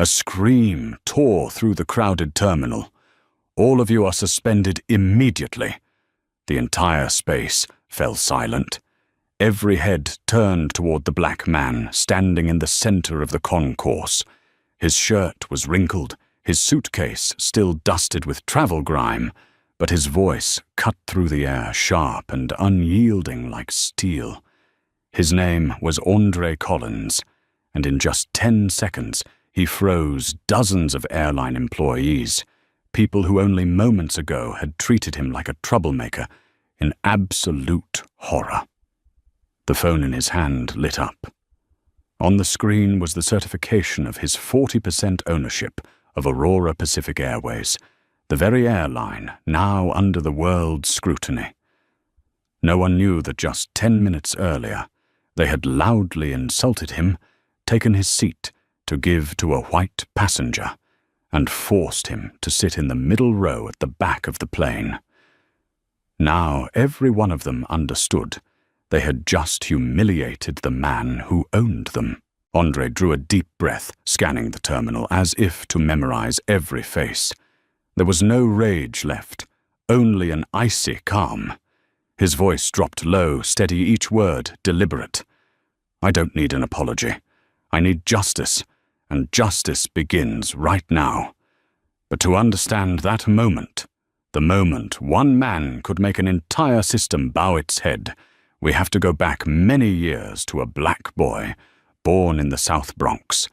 A scream tore through the crowded terminal. "All of you are suspended immediately." The entire space fell silent. Every head turned toward the black man standing in the center of the concourse. His shirt was wrinkled, his suitcase still dusted with travel grime, but his voice cut through the air sharp and unyielding like steel. His name was Andre Collins, and in just 10 seconds he froze dozens of airline employees, people who only moments ago had treated him like a troublemaker, in absolute horror. The phone in his hand lit up. On the screen was the certification of his 40% ownership of Aurora Pacific Airways, the very airline now under the world's scrutiny. No one knew that just 10 minutes earlier, they had loudly insulted him, taken his seat to give to a white passenger, and forced him to sit in the middle row at the back of the plane. Now every one of them understood they had just humiliated the man who owned them. Andre drew a deep breath, scanning the terminal as if to memorize every face. There was no rage left, only an icy calm. His voice dropped low, steady, each word deliberate. "I don't need an apology. I need justice, and justice begins right now. But to understand that moment, the moment one man could make an entire system bow its head, we have to go back many years to a black boy born in the South Bronx,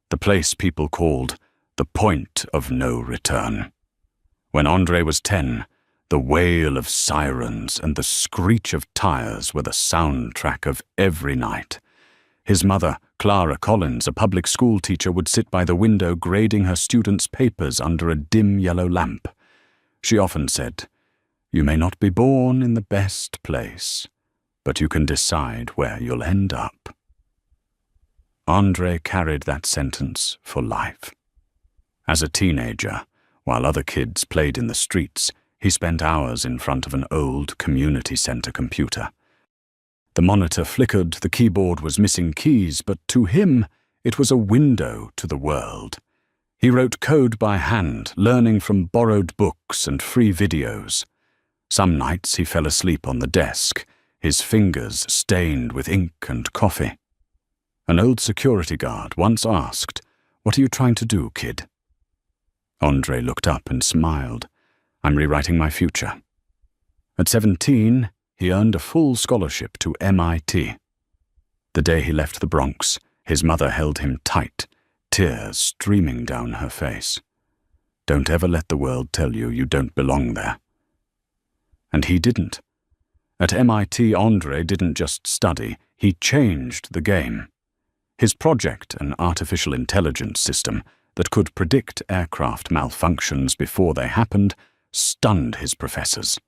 the place people called the point of no return. When Andre was 10, the wail of sirens and the screech of tires were the soundtrack of every night. His mother, Clara Collins, a public school teacher, would sit by the window grading her students' papers under a dim yellow lamp. She often said, "You may not be born in the best place, but you can decide where you'll end up." Andre carried that sentence for life. As a teenager, while other kids played in the streets, he spent hours in front of an old community center computer. The monitor flickered, the keyboard was missing keys, but to him, it was a window to the world. He wrote code by hand, learning from borrowed books and free videos. Some nights he fell asleep on the desk, his fingers stained with ink and coffee. An old security guard once asked, "What are you trying to do, kid?" Andre looked up and smiled. "I'm rewriting my future." At 17, he earned a full scholarship to MIT. The day he left the Bronx, his mother held him tight, tears streaming down her face. "Don't ever let the world tell you you don't belong there." And he didn't. At MIT, Andre didn't just study, he changed the game. His project, an artificial intelligence system that could predict aircraft malfunctions before they happened, stunned his professors.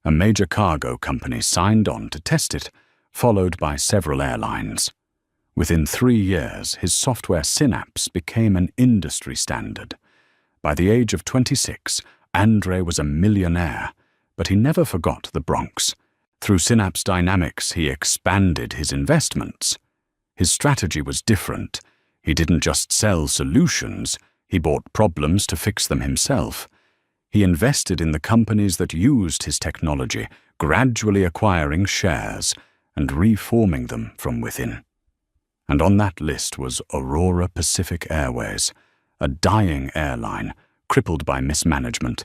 A major cargo company signed on to test it, followed by several airlines. Within 3 years, his software Synapse became an industry standard. By the age of 26, Andre was a millionaire, but he never forgot the Bronx. Through Synapse Dynamics, he expanded his investments. His strategy was different. He didn't just sell solutions, he bought problems to fix them himself. He invested in the companies that used his technology, gradually acquiring shares and reforming them from within. And on that list was Aurora Pacific Airways, a dying airline crippled by mismanagement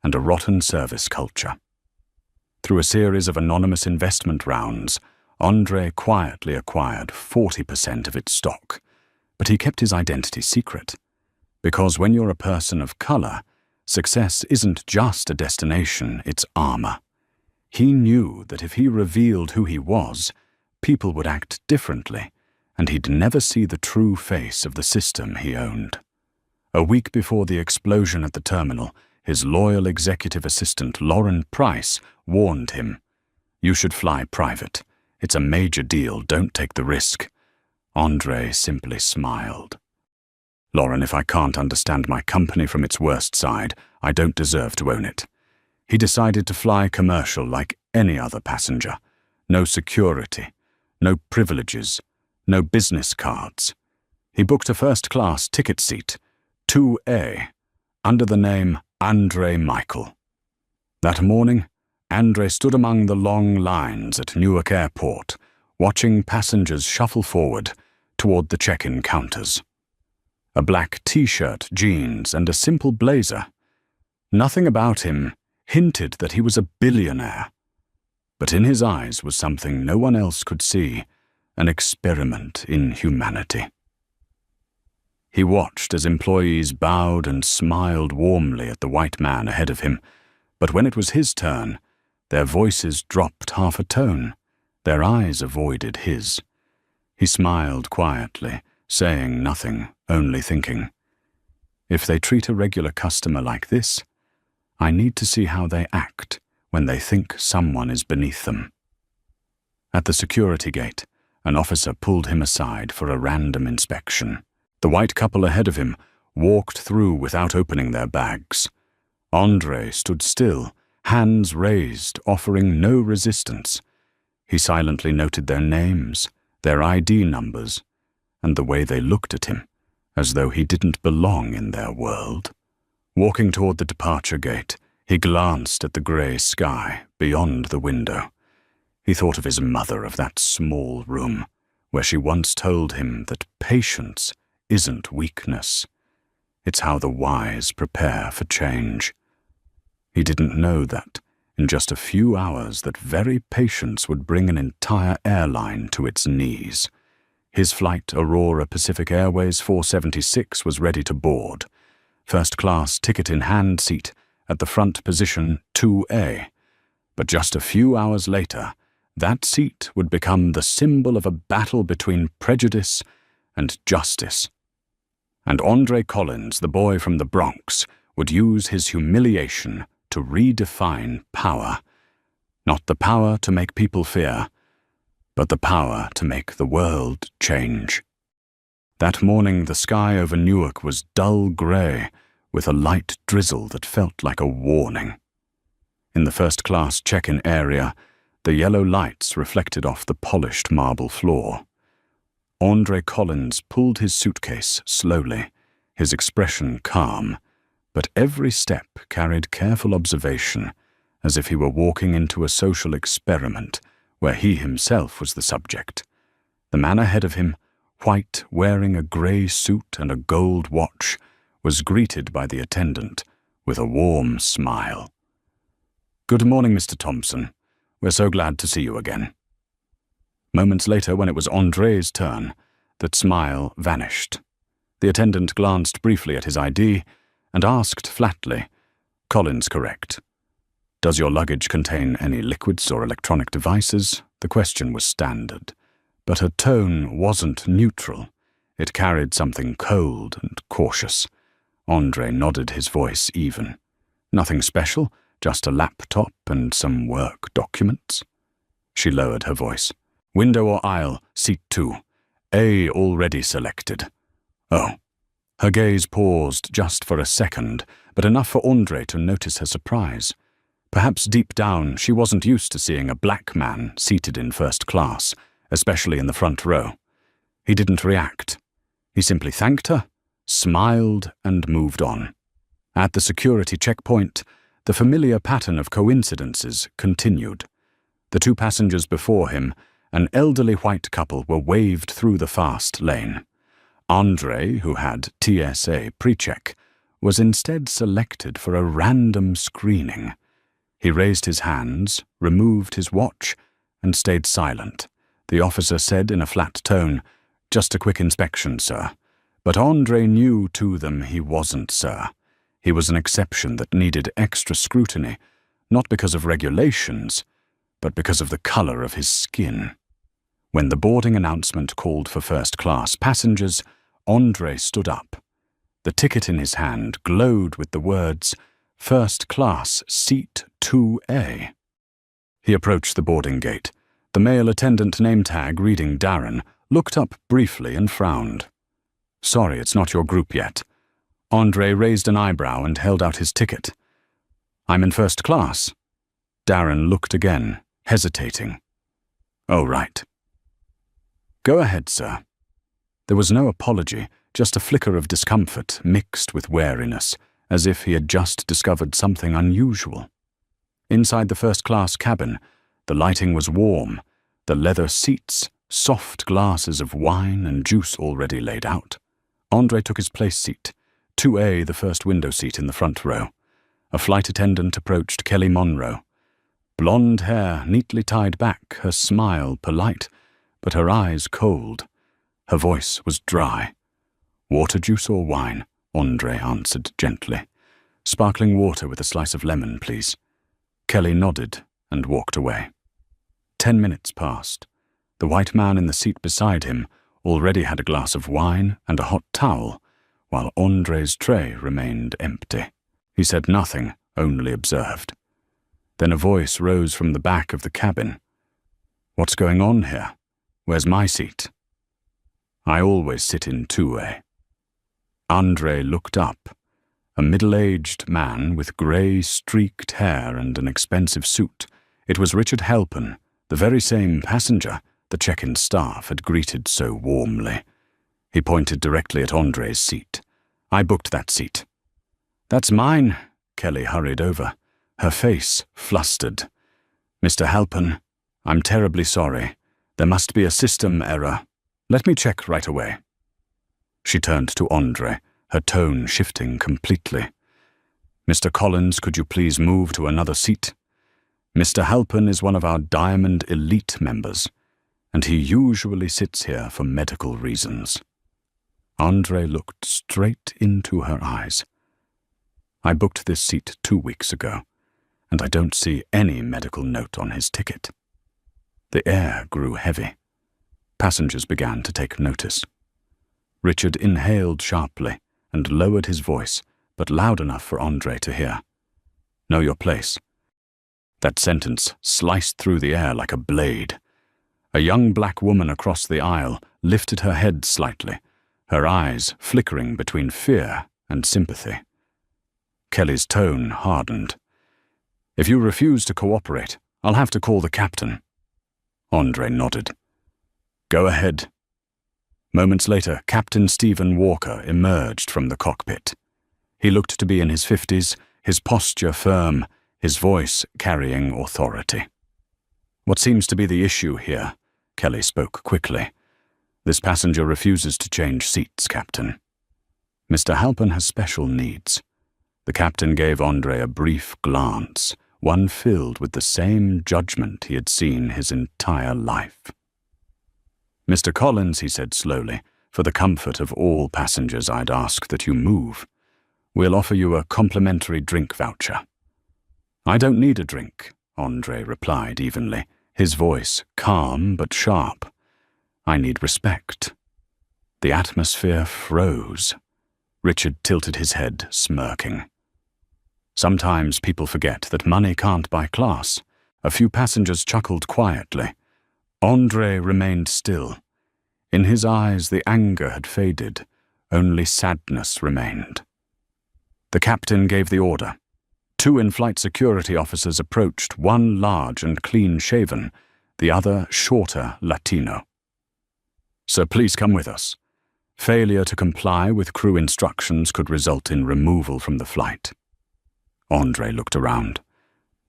and a rotten service culture. Through a series of anonymous investment rounds, Andre quietly acquired 40% of its stock, but he kept his identity secret. Because when you're a person of color, success isn't just a destination, it's armor. He knew that if he revealed who he was, people would act differently, and he'd never see the true face of the system he owned. A week before the explosion at the terminal, his loyal executive assistant, Lauren Price, warned him, "You should fly private. It's a major deal, don't take the risk." Andre simply smiled. "Lauren, if I can't understand my company from its worst side, I don't deserve to own it." He decided to fly commercial like any other passenger. No security, no privileges, no business cards. He booked a first-class ticket seat, 2A, under the name Andrei Michael. That morning, Andrei stood among the long lines at Newark Airport, watching passengers shuffle forward toward the check-in counters. A black t-shirt, jeans, and a simple blazer. Nothing about him hinted that he was a billionaire. But in his eyes was something no one else could see, an experiment in humanity. He watched as employees bowed and smiled warmly at the white man ahead of him, but when it was his turn, their voices dropped half a tone. Their eyes avoided his. He smiled quietly, saying nothing, only thinking, "If they treat a regular customer like this, I need to see how they act when they think someone is beneath them." At the security gate, an officer pulled him aside for a random inspection. The white couple ahead of him walked through without opening their bags. Andrei stood still, hands raised, offering no resistance. He silently noted their names, their ID numbers, and the way they looked at him, as though he didn't belong in their world. Walking toward the departure gate, he glanced at the grey sky beyond the window. He thought of his mother, of that small room, where she once told him that patience isn't weakness. It's how the wise prepare for change. He didn't know that, in just a few hours, that very patience would bring an entire airline to its knees. His flight, Aurora Pacific Airways 476, was ready to board. First-class ticket-in-hand seat at the front position 2A. But just a few hours later, that seat would become the symbol of a battle between prejudice and justice. And Andre Collins, the boy from the Bronx, would use his humiliation to redefine power. Not the power to make people fear, but the power to make the world change. That morning, the sky over Newark was dull grey, with a light drizzle that felt like a warning. In the first-class check-in area, the yellow lights reflected off the polished marble floor. Andre Collins pulled his suitcase slowly, his expression calm, but every step carried careful observation, as if he were walking into a social experiment where he himself was the subject. The man ahead of him, white, wearing a grey suit and a gold watch, was greeted by the attendant with a warm smile. "Good morning, Mr. Thompson. We're so glad to see you again." Moments later, when it was Andre's turn, that smile vanished. The attendant glanced briefly at his ID and asked flatly, "Collins correct? Does your luggage contain any liquids or electronic devices?" The question was standard, but her tone wasn't neutral. It carried something cold and cautious. Andre nodded, his voice even. "Nothing special, just a laptop and some work documents." She lowered her voice. "Window or aisle, seat 2. A already selected." "Oh." Her gaze paused just for a second, but enough for Andre to notice her surprise. Perhaps deep down she wasn't used to seeing a black man seated in first class, especially in the front row. He didn't react. He simply thanked her, smiled, and moved on. At the security checkpoint, the familiar pattern of coincidences continued. The two passengers before him, an elderly white couple, were waved through the fast lane. Andre, who had TSA pre-check, was instead selected for a random screening. He raised his hands, removed his watch, and stayed silent. The officer said in a flat tone, "Just a quick inspection, sir." But Andre knew to them he wasn't, sir. He was an exception that needed extra scrutiny, not because of regulations, but because of the color of his skin. When the boarding announcement called for first-class passengers, Andre stood up. The ticket in his hand glowed with the words, "First Class, Seat 2A." He approached the boarding gate. The male attendant name tag reading Darren looked up briefly and frowned. "Sorry, it's not your group yet." Andre raised an eyebrow and held out his ticket. "I'm in first class." Darren looked again, hesitating. "Oh, right." "Go ahead, sir." There was no apology, just a flicker of discomfort mixed with wariness, as if he had just discovered something unusual. Inside the first-class cabin, the lighting was warm, the leather seats, soft glasses of wine and juice already laid out. Andre took his place seat, 2A, the first window seat in the front row. A flight attendant approached Kelly Monroe. Blonde hair neatly tied back, her smile polite, but her eyes cold. Her voice was dry. "Water juice or wine?" Andre answered gently. "Sparkling water with a slice of lemon, please." Kelly nodded and walked away. 10 minutes passed. The white man in the seat beside him already had a glass of wine and a hot towel, while Andre's tray remained empty. He said nothing, only observed. Then a voice rose from the back of the cabin. "What's going on here? Where's my seat?" "I always sit in 2A. Andre looked up. A middle-aged man with grey, streaked hair and an expensive suit. It was Richard Halpin, the very same passenger the check-in staff had greeted so warmly. He pointed directly at Andre's seat. "I booked that seat." "That's mine." Kelly hurried over, her face flustered. "Mr. Halpin, I'm terribly sorry. There must be a system error. Let me check right away." She turned to Andre, her tone shifting completely. "Mr. Collins, could you please move to another seat? Mr. Halpin is one of our Diamond Elite members, and he usually sits here for medical reasons." Andre looked straight into her eyes. "I booked this seat 2 weeks ago, and I don't see any medical note on his ticket." The air grew heavy. Passengers began to take notice. Richard inhaled sharply and lowered his voice, but loud enough for Andre to hear. "Know your place." That sentence sliced through the air like a blade. A young black woman across the aisle lifted her head slightly, her eyes flickering between fear and sympathy. Kelly's tone hardened. "If you refuse to cooperate, I'll have to call the captain." Andre nodded. "Go ahead." Moments later, Captain Stephen Walker emerged from the cockpit. He looked to be in his 50s, his posture firm, his voice carrying authority. "What seems to be the issue here?" Kelly spoke quickly. "This passenger refuses to change seats, Captain. Mr. Halpin has special needs." The captain gave Andre a brief glance, one filled with the same judgment he had seen his entire life. "Mr. Collins," he said slowly, "for the comfort of all passengers, I'd ask that you move. We'll offer you a complimentary drink voucher." "I don't need a drink," Andre replied evenly, his voice calm but sharp. "I need respect." The atmosphere froze. Richard tilted his head, smirking. Sometimes people forget that money can't buy class. A few passengers chuckled quietly. Andre remained still. In his eyes the anger had faded, only sadness remained. The captain gave the order. 2 in-flight security officers approached, one large and clean-shaven, the other shorter Latino. "Sir, please come with us. Failure to comply with crew instructions could result in removal from the flight." Andre looked around.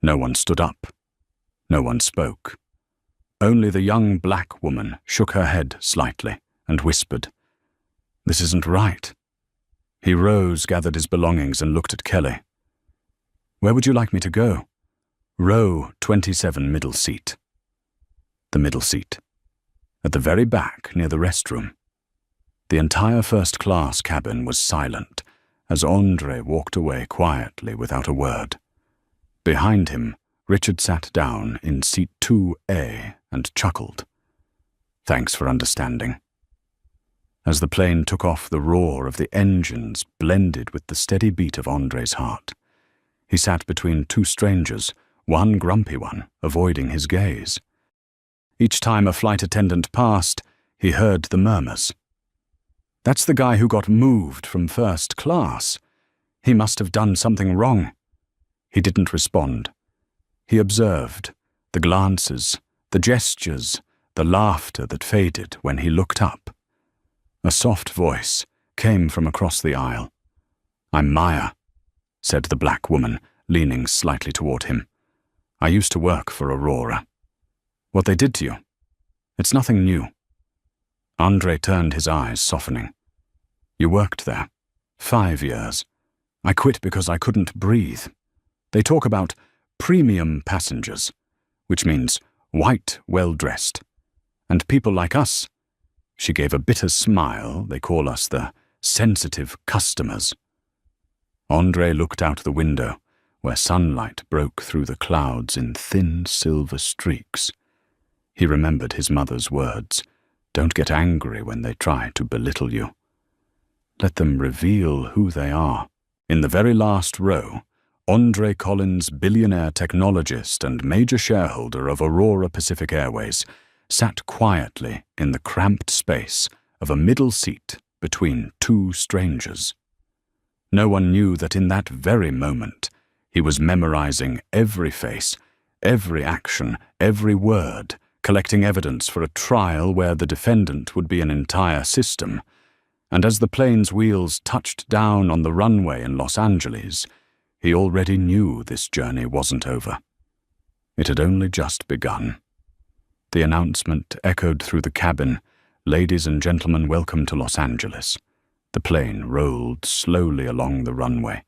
No one stood up. No one spoke. Only the young black woman shook her head slightly and whispered, "This isn't right." He rose, gathered his belongings, and looked at Kelly. "Where would you like me to go?" "Row 27, middle seat." The middle seat. At the very back, near the restroom. The entire first-class cabin was silent as Andre walked away quietly without a word. Behind him, Richard sat down in seat 2A and chuckled. "Thanks for understanding." As the plane took off, the roar of the engines blended with the steady beat of Andre's heart. He sat between 2 strangers, one grumpy one, avoiding his gaze. Each time a flight attendant passed, he heard the murmurs. "That's the guy who got moved from first class. He must have done something wrong." He didn't respond. He observed the glances, the gestures, the laughter that faded when he looked up. A soft voice came from across the aisle. "I'm Maya," said the black woman, leaning slightly toward him. "I used to work for Aurora. What they did to you? It's nothing new." Andre turned, his eyes softening. "You worked there. 5 years. I quit because I couldn't breathe. They talk about premium passengers, which means white, well-dressed. And people like us," she gave a bitter smile, "they call us the sensitive customers." Andre looked out the window, where sunlight broke through the clouds in thin silver streaks. He remembered his mother's words, "Don't get angry when they try to belittle you. Let them reveal who they are." In the very last row, Andre Collins, billionaire technologist and major shareholder of Aurora Pacific Airways, sat quietly in the cramped space of a middle seat between two strangers. No one knew that in that very moment he was memorizing every face, every action, every word, collecting evidence for a trial where the defendant would be an entire system. And as the plane's wheels touched down on the runway in Los Angeles, he already knew this journey wasn't over. It had only just begun. The announcement echoed through the cabin, "Ladies and gentlemen, welcome to Los Angeles." The plane rolled slowly along the runway,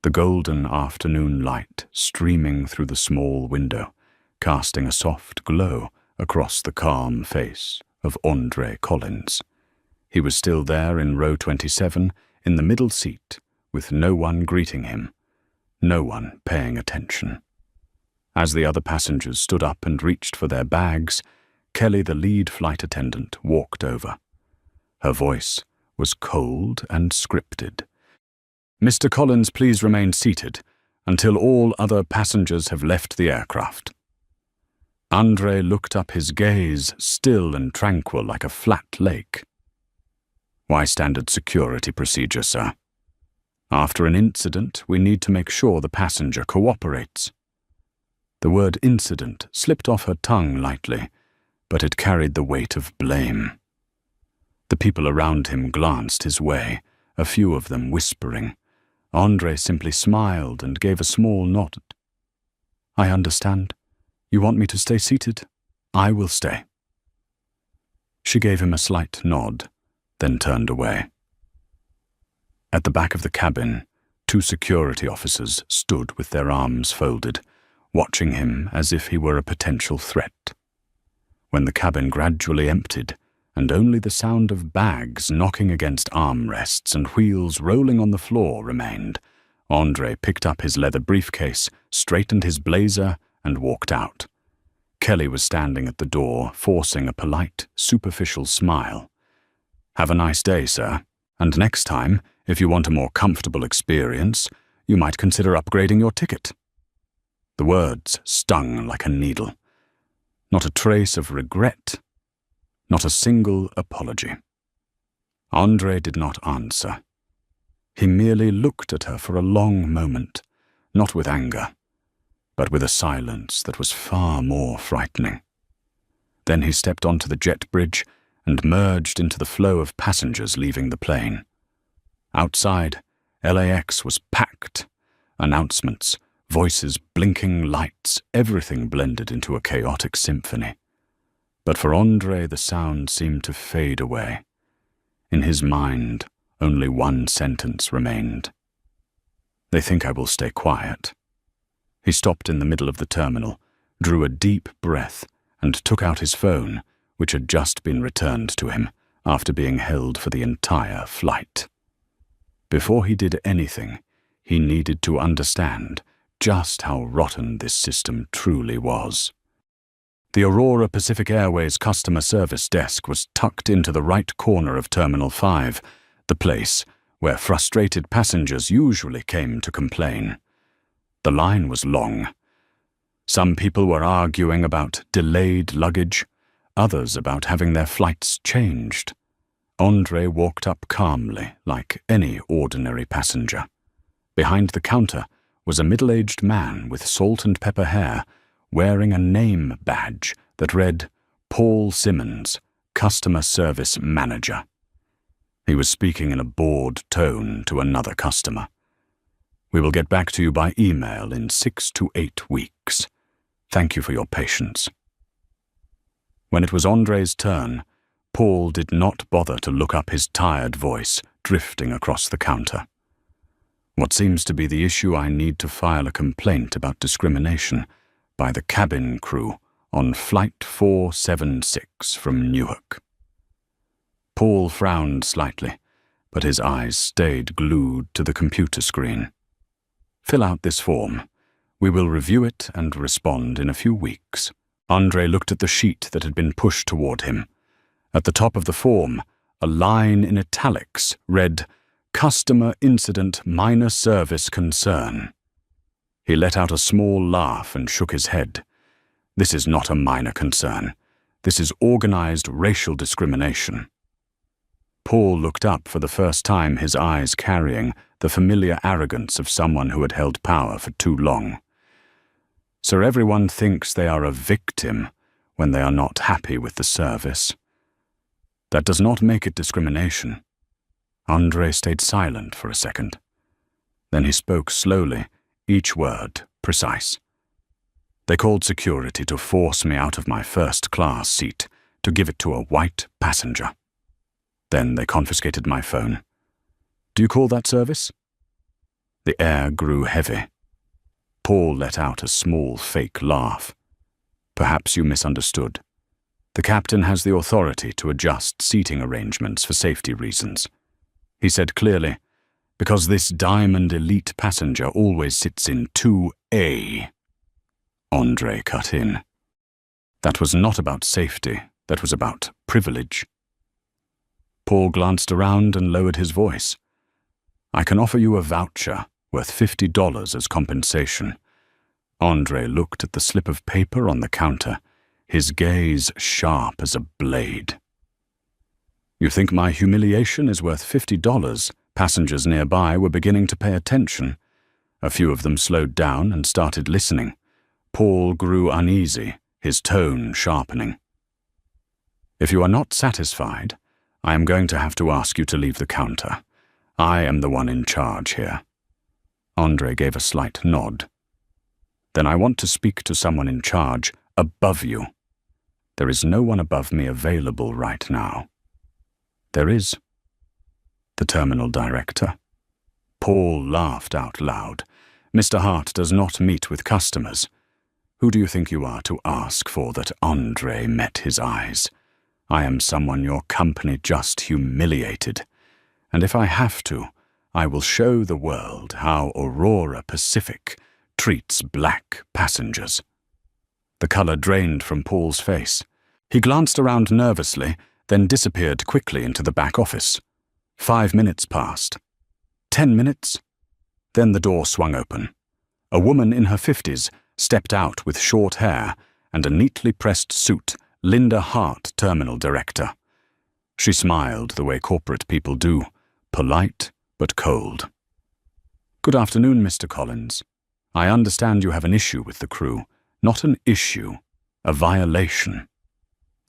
the golden afternoon light streaming through the small window, casting a soft glow across the calm face of Andre Collins. He was still there in row 27, in the middle seat, with no one greeting him, no one paying attention. As the other passengers stood up and reached for their bags, Kelly, the lead flight attendant, walked over. Her voice was cold and scripted. "Mr. Collins, please remain seated until all other passengers have left the aircraft." Andre looked up, his gaze still and tranquil like a flat lake. "Why standard security procedure, sir? After an incident, we need to make sure the passenger cooperates." The word incident slipped off her tongue lightly, but it carried the weight of blame. The people around him glanced his way, a few of them whispering. Andre simply smiled and gave a small nod. "I understand. You want me to stay seated? I will stay." She gave him a slight nod, then turned away. At the back of the cabin, 2 security officers stood with their arms folded, watching him as if he were a potential threat. When the cabin gradually emptied, and only the sound of bags knocking against armrests and wheels rolling on the floor remained, Andre picked up his leather briefcase, straightened his blazer, and walked out. Kelly was standing at the door, forcing a polite, superficial smile. "Have a nice day, sir. And next time, if you want a more comfortable experience, you might consider upgrading your ticket." The words stung like a needle. Not a trace of regret, not a single apology. Andre did not answer. He merely looked at her for a long moment, not with anger, but with a silence that was far more frightening. Then he stepped onto the jet bridge and merged into the flow of passengers leaving the plane. Outside, LAX was packed. Announcements, voices, blinking lights, everything blended into a chaotic symphony. But for Andre, the sound seemed to fade away. In his mind, only one sentence remained. "They think I will stay quiet." He stopped in the middle of the terminal, drew a deep breath, and took out his phone, which had just been returned to him after being held for the entire flight. Before he did anything, he needed to understand just how rotten this system truly was. The Aurora Pacific Airways customer service desk was tucked into the right corner of Terminal 5, the place where frustrated passengers usually came to complain. The line was long. Some people were arguing about delayed luggage, others about having their flights changed. Andre walked up calmly, like any ordinary passenger. Behind the counter was a middle-aged man with salt and pepper hair, wearing a name badge that read, "Paul Simmons, Customer Service Manager." He was speaking in a bored tone to another customer. "We will get back to you by email in 6 to 8 weeks. Thank you for your patience." When it was Andre's turn, Paul did not bother to look up his tired voice drifting across the counter. "What seems to be the issue? I need to file a complaint about discrimination by the cabin crew on Flight 476 from Newark." Paul frowned slightly, but his eyes stayed glued to the computer screen. "Fill out this form. We will review it and respond in a few weeks." Andre looked at the sheet that had been pushed toward him. At the top of the form, a line in italics read, "Customer Incident Minor Service Concern." He let out a small laugh and shook his head. "This is not a minor concern. This is organized racial discrimination." Paul looked up for the first time, his eyes carrying the familiar arrogance of someone who had held power for too long. "So everyone thinks they are a victim when they are not happy with the service. That does not make it discrimination." Andre stayed silent for a second. Then he spoke slowly, each word precise. "They called security to force me out of my first-class seat to give it to a white passenger. Then they confiscated my phone. Do you call that service?" The air grew heavy. Paul let out a small fake laugh. "Perhaps you misunderstood. The captain has the authority to adjust seating arrangements for safety reasons." He said clearly, "Because this Diamond Elite passenger always sits in 2A. Andre cut in. "That was not about safety. That was about privilege." Paul glanced around and lowered his voice. "I can offer you a voucher worth $50 as compensation." Andre looked at the slip of paper on the counter, his gaze sharp as a blade. "You think my humiliation is worth $50? Passengers nearby were beginning to pay attention. A few of them slowed down and started listening. Paul grew uneasy, his tone sharpening. "If you are not satisfied, I am going to have to ask you to leave the counter. I am the one in charge here." Andre gave a slight nod. "Then I want to speak to someone in charge above you." "There is no one above me available right now." "There is." "The terminal director." Paul laughed out loud. "Mr. Hart does not meet with customers. Who do you think you are to ask for that?" Andre met his eyes. "I am someone your company just humiliated. And if I have to, I will show the world how Aurora Pacific treats black passengers." The color drained from Paul's face. He glanced around nervously, then disappeared quickly into the back office. 5 minutes passed. 10 minutes. Then the door swung open. A woman in her 50s stepped out with short hair and a neatly pressed suit, Linda Hart, terminal director. She smiled the way corporate people do, polite but cold. "Good afternoon, Mr. Collins. I understand you have an issue with the crew. Not an issue, a violation.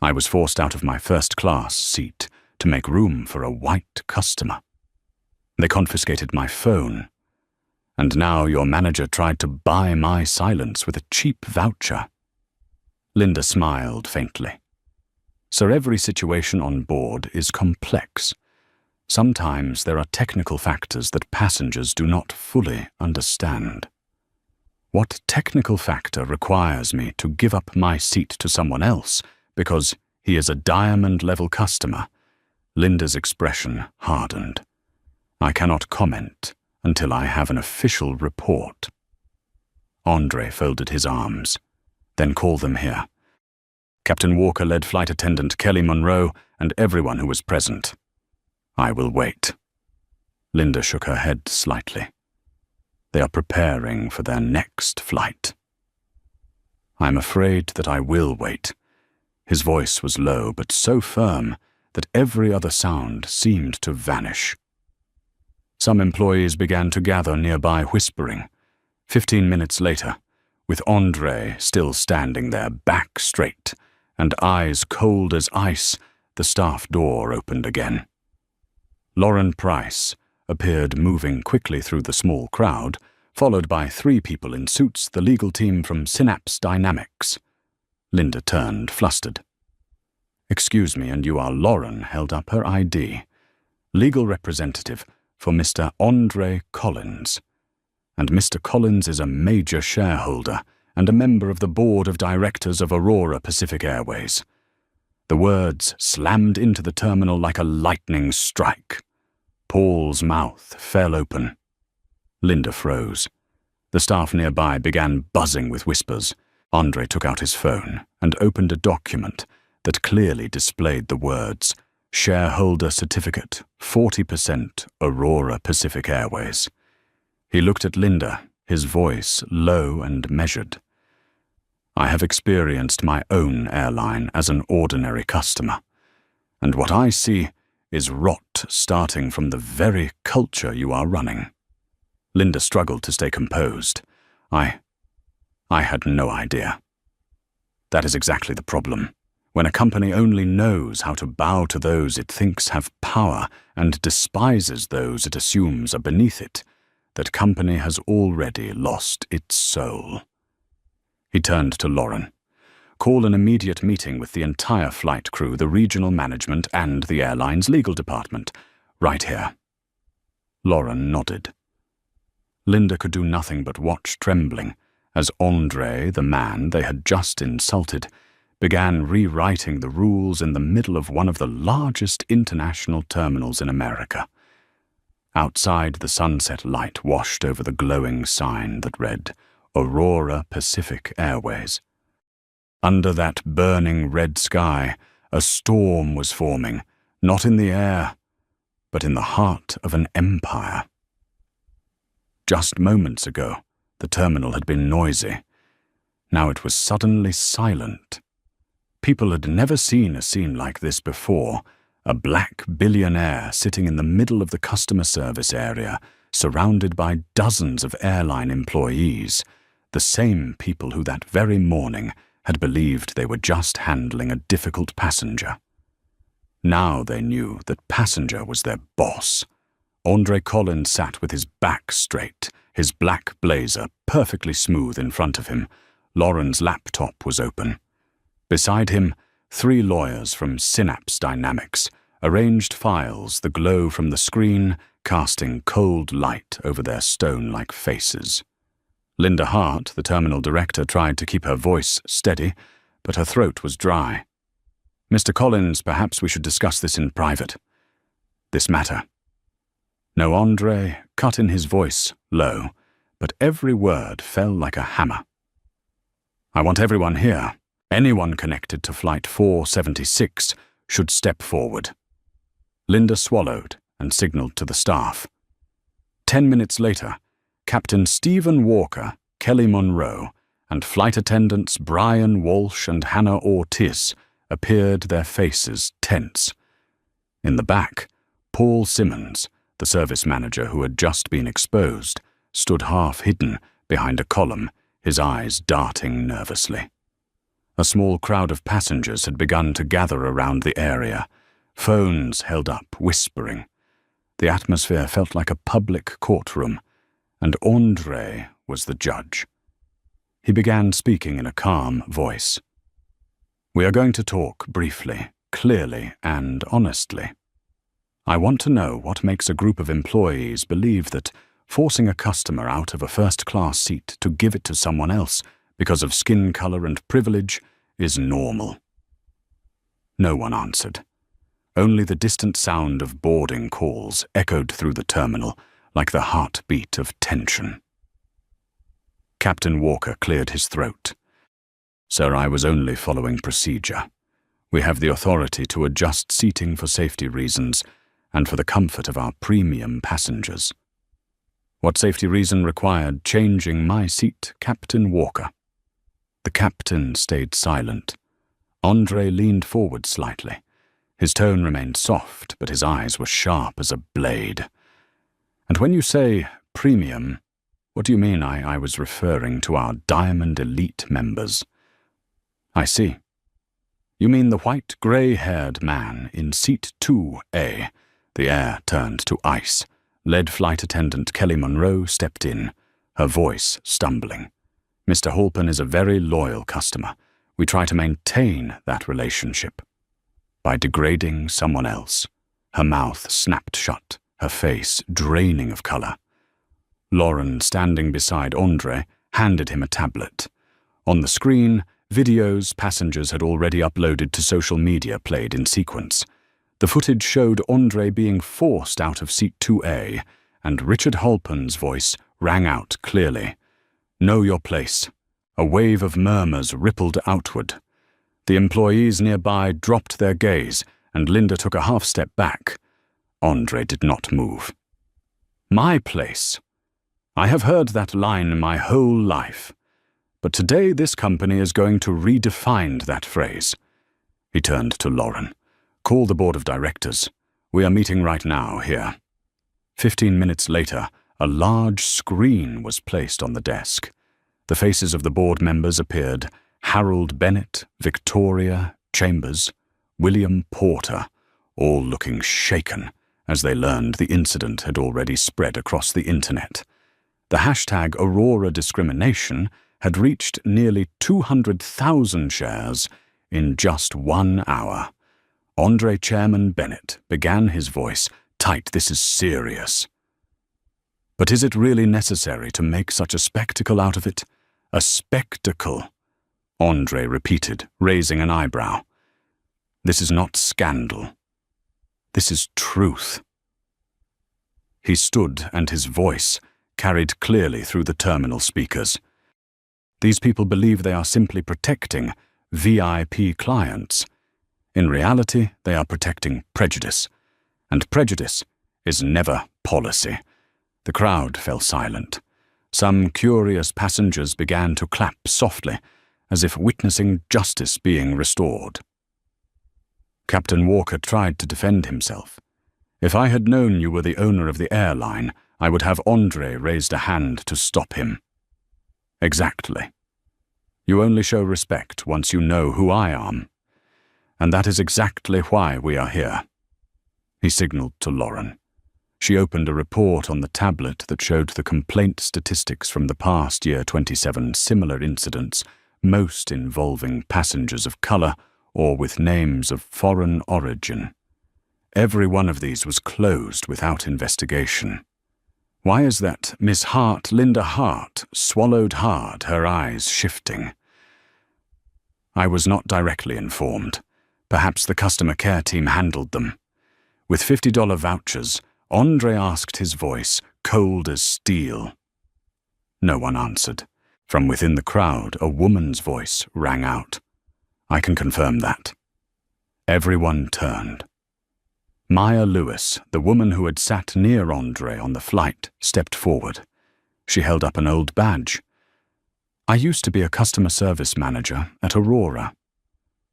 I was forced out of my first-class seat to make room for a white customer. They confiscated my phone. And now your manager tried to buy my silence with a cheap voucher." Linda smiled faintly. "Sir, every situation on board is complex. Sometimes there are technical factors that passengers do not fully understand." "What technical factor requires me to give up my seat to someone else because he is a diamond-level customer?" Linda's expression hardened. "I cannot comment until I have an official report." Andre folded his arms. "Then call them here." Captain Walker led Flight Attendant Kelly Monroe and everyone who was present. "I will wait." Linda shook her head slightly. "They are preparing for their next flight." "I'm afraid that I will wait." His voice was low but so firm that every other sound seemed to vanish. Some employees began to gather nearby, whispering. 15 minutes later, with Andre still standing there, back straight, and eyes cold as ice, the staff door opened again. Lauren Price appeared moving quickly through the small crowd, followed by 3 people in suits, the legal team from Synapse Dynamics. Linda turned, flustered. "Excuse me, and you are Lauren," held up her ID. "Legal representative for Mr. Andre Collins. And Mr. Collins is a major shareholder and a member of the board of directors of Aurora Pacific Airways." The words slammed into the terminal like a lightning strike. Paul's mouth fell open. Linda froze. The staff nearby began buzzing with whispers. Andre took out his phone and opened a document that clearly displayed the words, "Shareholder Certificate, 40% Aurora Pacific Airways." He looked at Linda, his voice low and measured. "I have experienced my own airline as an ordinary customer, and what I see is rot starting from the very culture you are running." Linda struggled to stay composed. I had no idea. That is exactly the problem. When a company only knows how to bow to those it thinks have power and despises those it assumes are beneath it, that company has already lost its soul. He turned to Lauren. "Call an immediate meeting with the entire flight crew, the regional management, and the airline's legal department. Right here." Lauren nodded. Linda could do nothing but watch trembling as Andre, the man they had just insulted, began rewriting the rules in the middle of one of the largest international terminals in America. Outside, the sunset light washed over the glowing sign that read, "Aurora Pacific Airways." Under that burning red sky, a storm was forming, not in the air, but in the heart of an empire. Just moments ago, the terminal had been noisy. Now it was suddenly silent. People had never seen a scene like this before. A black billionaire sitting in the middle of the customer service area, surrounded by dozens of airline employees, the same people who that very morning had believed they were just handling a difficult passenger. Now they knew that passenger was their boss. Andre Collins sat with his back straight, his black blazer perfectly smooth in front of him. Lauren's laptop was open. Beside him, 3 lawyers from Synapse Dynamics arranged files, the glow from the screen casting cold light over their stone-like faces. Linda Hart, the terminal director, tried to keep her voice steady, but her throat was dry. "Mr. Collins, perhaps we should discuss this in private. This matter." No, Andre cut in his voice low, but every word fell like a hammer. "I want everyone here. Anyone connected to Flight 476 should step forward." Linda swallowed and signaled to the staff. 10 minutes later, Captain Stephen Walker, Kelly Monroe, and flight attendants Brian Walsh and Hannah Ortiz appeared, their faces tense. In the back, Paul Simmons, the service manager who had just been exposed, stood half-hidden behind a column, his eyes darting nervously. A small crowd of passengers had begun to gather around the area, phones held up, whispering. The atmosphere felt like a public courtroom, and Andre was the judge. He began speaking in a calm voice. "We are going to talk briefly, clearly, and honestly. I want to know what makes a group of employees believe that forcing a customer out of a first-class seat to give it to someone else because of skin color and privilege is normal." No one answered. Only the distant sound of boarding calls echoed through the terminal like the heartbeat of tension. Captain Walker cleared his throat. "Sir, I was only following procedure. We have the authority to adjust seating for safety reasons and for the comfort of our premium passengers." "What safety reason required changing my seat, Captain Walker?" The captain stayed silent. Andre leaned forward slightly. His tone remained soft, but his eyes were sharp as a blade. "And when you say premium, what do you mean?" I was referring to our Diamond Elite members." "I see. You mean the white, grey-haired man in seat 2A, The air turned to ice. Lead flight attendant Kelly Monroe stepped in, her voice stumbling. "Mr. Halpern is a very loyal customer. We try to maintain that relationship by degrading someone else." Her mouth snapped shut, her face draining of color. Lauren, standing beside Andre, handed him a tablet. On the screen, videos passengers had already uploaded to social media played in sequence. The footage showed Andre being forced out of seat 2A, and Richard Halpern's voice rang out clearly. "Know your place." A wave of murmurs rippled outward. The employees nearby dropped their gaze, and Linda took a half-step back. Andre did not move. "My place. I have heard that line my whole life. But today this company is going to redefine that phrase." He turned to Lauren. "Call the board of directors. We are meeting right now here." 15 minutes later, a large screen was placed on the desk. The faces of the board members appeared: Harold Bennett, Victoria Chambers, William Porter, all looking shaken as they learned the incident had already spread across the internet. The hashtag Aurora Discrimination had reached nearly 200,000 shares in just 1 hour. Andre Chairman Bennett began his voice tight. "This is serious. But is it really necessary to make such a spectacle out of it? A spectacle," Andre repeated, raising an eyebrow. "This is not scandal. This is truth." He stood, and his voice carried clearly through the terminal speakers. These people believe they are simply protecting VIP clients. In reality, they are protecting prejudice. And prejudice is never policy. The crowd fell silent. Some curious passengers began to clap softly, as if witnessing justice being restored. Captain Walker tried to defend himself. "If I had known you were the owner of the airline, I would have Andre raised a hand to stop him." "Exactly. You only show respect once you know who I am. And that is exactly why we are here." He signaled to Lauren. She opened a report on the tablet that showed the complaint statistics from the past year: 27 similar incidents, most involving passengers of color or with names of foreign origin. Every one of these was closed without investigation. Why is that? Miss Hart, Linda Hart, swallowed hard, her eyes shifting. "I was not directly informed. Perhaps the customer care team handled them." With $50 vouchers, Andre asked, his voice cold as steel. No one answered. From within the crowd, a woman's voice rang out. "I can confirm that." Everyone turned. Maya Lewis, the woman who had sat near Andre on the flight, stepped forward. She held up an old badge. "I used to be a customer service manager at Aurora.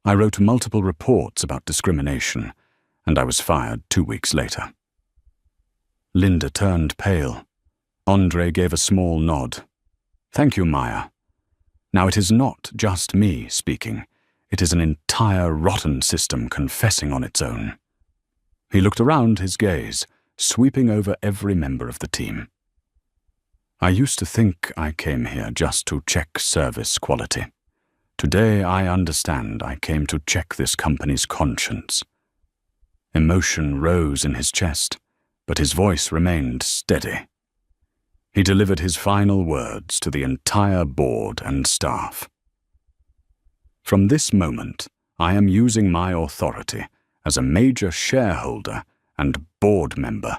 I wrote multiple reports about discrimination, and I was fired 2 weeks later." Linda turned pale. Andre gave a small nod. "Thank you, Maya. Now it is not just me speaking. It is an entire rotten system confessing on its own." He looked around, his gaze sweeping over every member of the team. "I used to think I came here just to check service quality. Today I understand I came to check this company's conscience." Emotion rose in his chest, but his voice remained steady. He delivered his final words to the entire board and staff. "From this moment, I am using my authority as a major shareholder and board member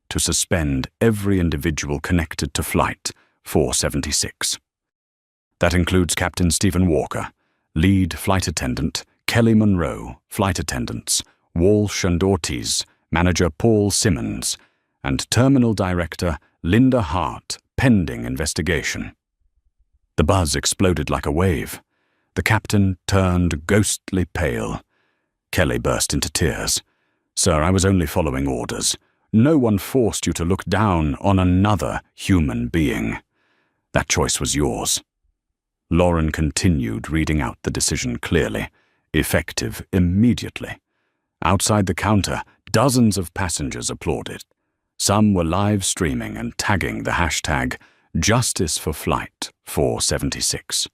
to suspend every individual connected to Flight 476. That includes Captain Stephen Walker, lead flight attendant Kelly Monroe, flight attendants Walsh and Ortiz, manager Paul Simmons, and terminal director Linda Hart, pending investigation." The buzz exploded like a wave. The captain turned ghostly pale. Kelly burst into tears. "Sir, I was only following orders. No one forced you to look down on another human being. That choice was yours." Lauren continued reading out the decision clearly, effective immediately. Outside the counter, Dozens of passengers applauded. Some were live streaming and tagging the hashtag Justice for Flight 476.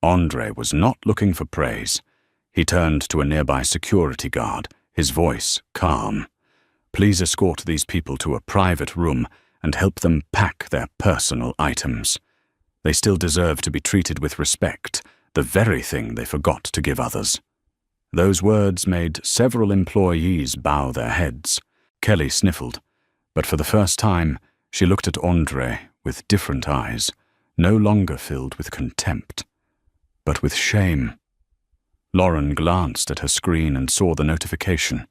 Andre was not looking for praise. He turned to a nearby security guard, his voice calm. "Please escort these people to a private room and help them pack their personal items. They still deserve to be treated with respect, the very thing they forgot to give others." Those words made several employees bow their heads. Kelly sniffled, but for the first time, she looked at Andre with different eyes, no longer filled with contempt, but with shame. Lauren glanced at her screen and saw the notification.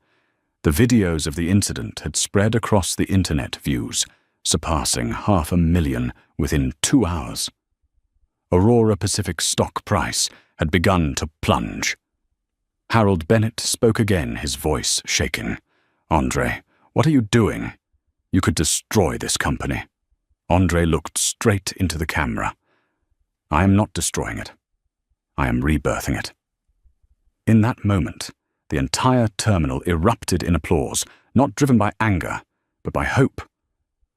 The videos of the incident had spread across the internet views, surpassing 500,000 within 2 hours. Aurora Pacific's stock price had begun to plunge. Harold Bennett spoke again, his voice shaking. "Andre, what are you doing? You could destroy this company." Andre looked straight into the camera. "I am not destroying it. I am rebirthing it." In that moment, the entire terminal erupted in applause, not driven by anger, but by hope.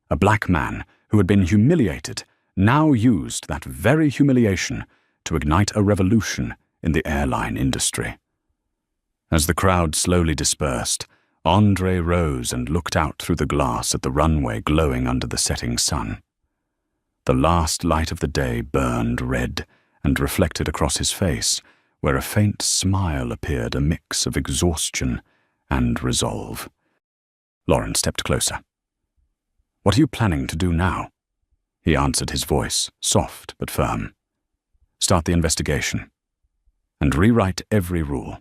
A black man who had been humiliated now used that very humiliation to ignite a revolution in the airline industry. As the crowd slowly dispersed, Andre rose and looked out through the glass at the runway glowing under the setting sun. The last light of the day burned red and reflected across his face, where a faint smile appeared, a mix of exhaustion and resolve. Lauren stepped closer. "What are you planning to do now?" He answered, his voice soft but firm. "Start the investigation and rewrite every rule."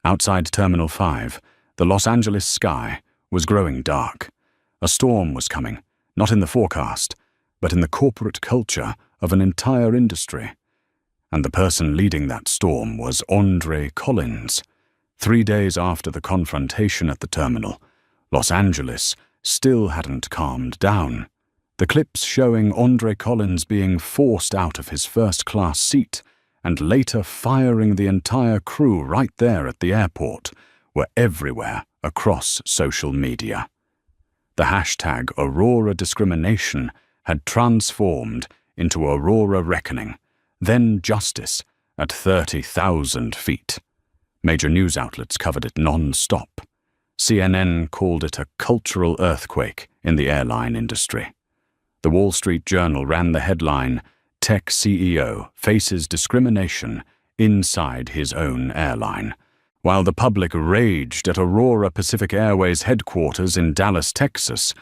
Outside Terminal 5, the Los Angeles sky was growing dark. A storm was coming, not in the forecast, but in the corporate culture of an entire industry. And the person leading that storm was Andre Collins. 3 days after the confrontation at the terminal, Los Angeles still hadn't calmed down. The clips showing Andre Collins being forced out of his first-class seat and later firing the entire crew right there at the airport were everywhere across social media. The hashtag Aurora Discrimination had transformed into Aurora Reckoning, then Justice at 30,000 feet. Major news outlets covered it non-stop. CNN called it a cultural earthquake in the airline industry. The Wall Street Journal ran the headline, "Tech CEO Faces Discrimination Inside His Own Airline," while the public raged at Aurora Pacific Airways headquarters in Dallas, Texas.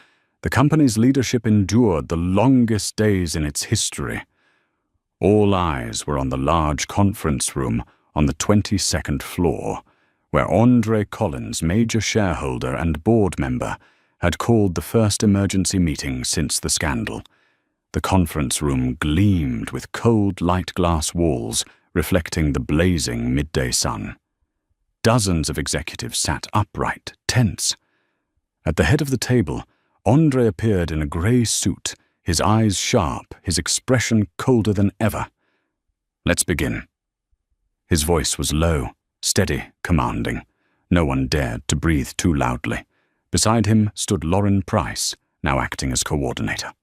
The company's leadership endured the longest days in its history. All eyes were on the large conference room on the 22nd floor, where Andre Collins, major shareholder and board member, had called the first emergency meeting since the scandal. The conference room gleamed with cold light glass walls reflecting the blazing midday sun. Dozens of executives sat upright, tense. At the head of the table, Andre appeared in a grey suit, his eyes sharp, his expression colder than ever. "Let's begin." His voice was low, steady, commanding. No one dared to breathe too loudly. Beside him stood Lauren Price, now acting as coordinator.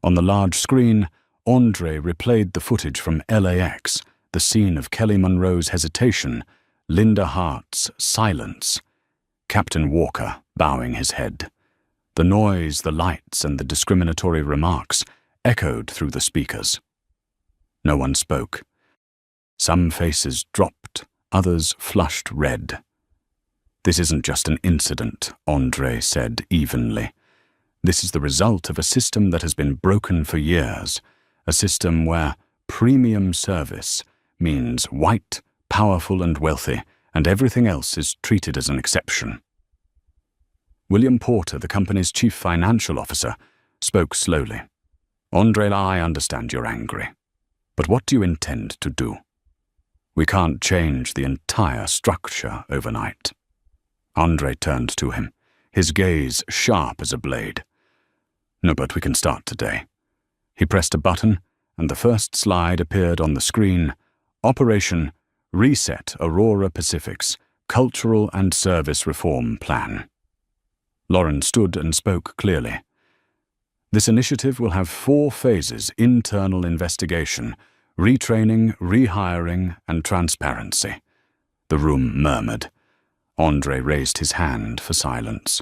On the large screen, Andre replayed the footage from LAX, the scene of Kelly Monroe's hesitation, Linda Hart's silence, Captain Walker bowing his head. The noise, the lights, and the discriminatory remarks echoed through the speakers. No one spoke. Some faces dropped, others flushed red. "This isn't just an incident," Andre said evenly. "This is the result of a system that has been broken for years, a system where premium service means white, powerful, and wealthy, and everything else is treated as an exception." William Porter, the company's chief financial officer, spoke slowly. "Andre, I understand you're angry, but what do you intend to do? We can't change the entire structure overnight." Andre turned to him, his gaze sharp as a blade. "No, but we can start today." He pressed a button, and the first slide appeared on the screen. Operation Reset Aurora Pacific's Cultural and Service Reform Plan. Lauren stood and spoke clearly. This initiative will have 4 phases: internal investigation, retraining, rehiring, and transparency. The room murmured. Andre raised his hand for silence.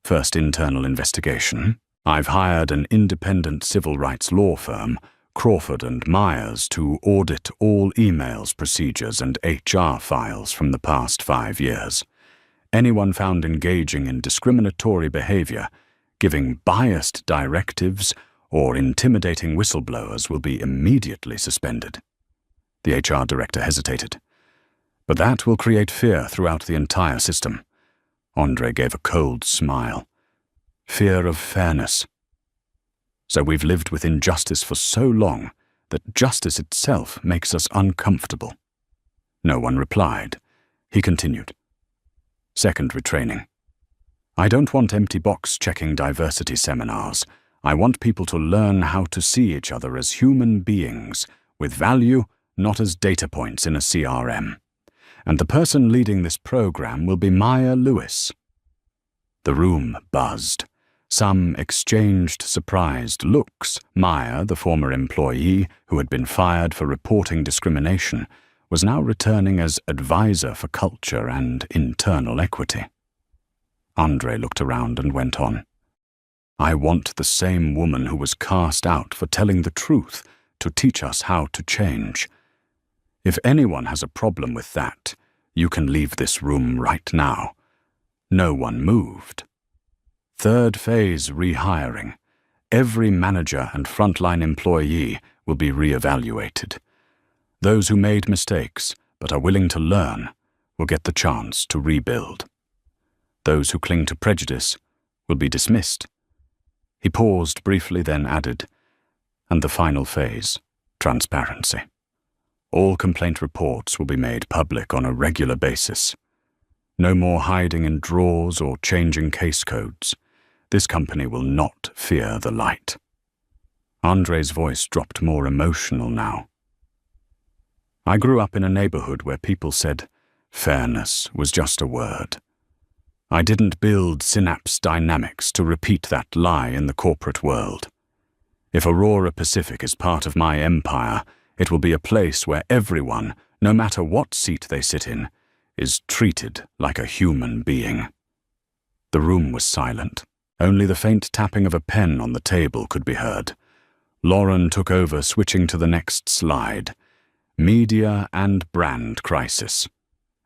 First, internal investigation. I've hired an independent civil rights law firm, Crawford & Myers, to audit all emails, procedures, and HR files from the past 5 years. Anyone found engaging in discriminatory behavior, giving biased directives, or intimidating whistleblowers will be immediately suspended. The HR director hesitated. But that will create fear throughout the entire system. Andre gave a cold smile. Fear of fairness. So we've lived with injustice for so long that justice itself makes us uncomfortable. No one replied. He continued. Second retraining. I don't want empty box checking diversity seminars. I want people to learn how to see each other as human beings, with value, not as data points in a CRM. And the person leading this program will be Maya Lewis. The room buzzed. Some exchanged surprised looks. Maya, the former employee who had been fired for reporting discrimination, was now returning as advisor for culture and internal equity. Andre looked around and went on. I want the same woman who was cast out for telling the truth to teach us how to change. If anyone has a problem with that, you can leave this room right now. No one moved. Third phase rehiring. Every manager and frontline employee will be re-evaluated. Those who made mistakes but are willing to learn will get the chance to rebuild. Those who cling to prejudice will be dismissed. He paused briefly, then added, and the final phase, transparency. All complaint reports will be made public on a regular basis. No more hiding in drawers or changing case codes. This company will not fear the light. Andre's voice dropped more emotional now. I grew up in a neighborhood where people said fairness was just a word. I didn't build synapse dynamics to repeat that lie in the corporate world. If Aurora Pacific is part of my empire, it will be a place where everyone, no matter what seat they sit in, is treated like a human being. The room was silent. Only the faint tapping of a pen on the table could be heard. Lauren took over, switching to the next slide. Media and brand crisis.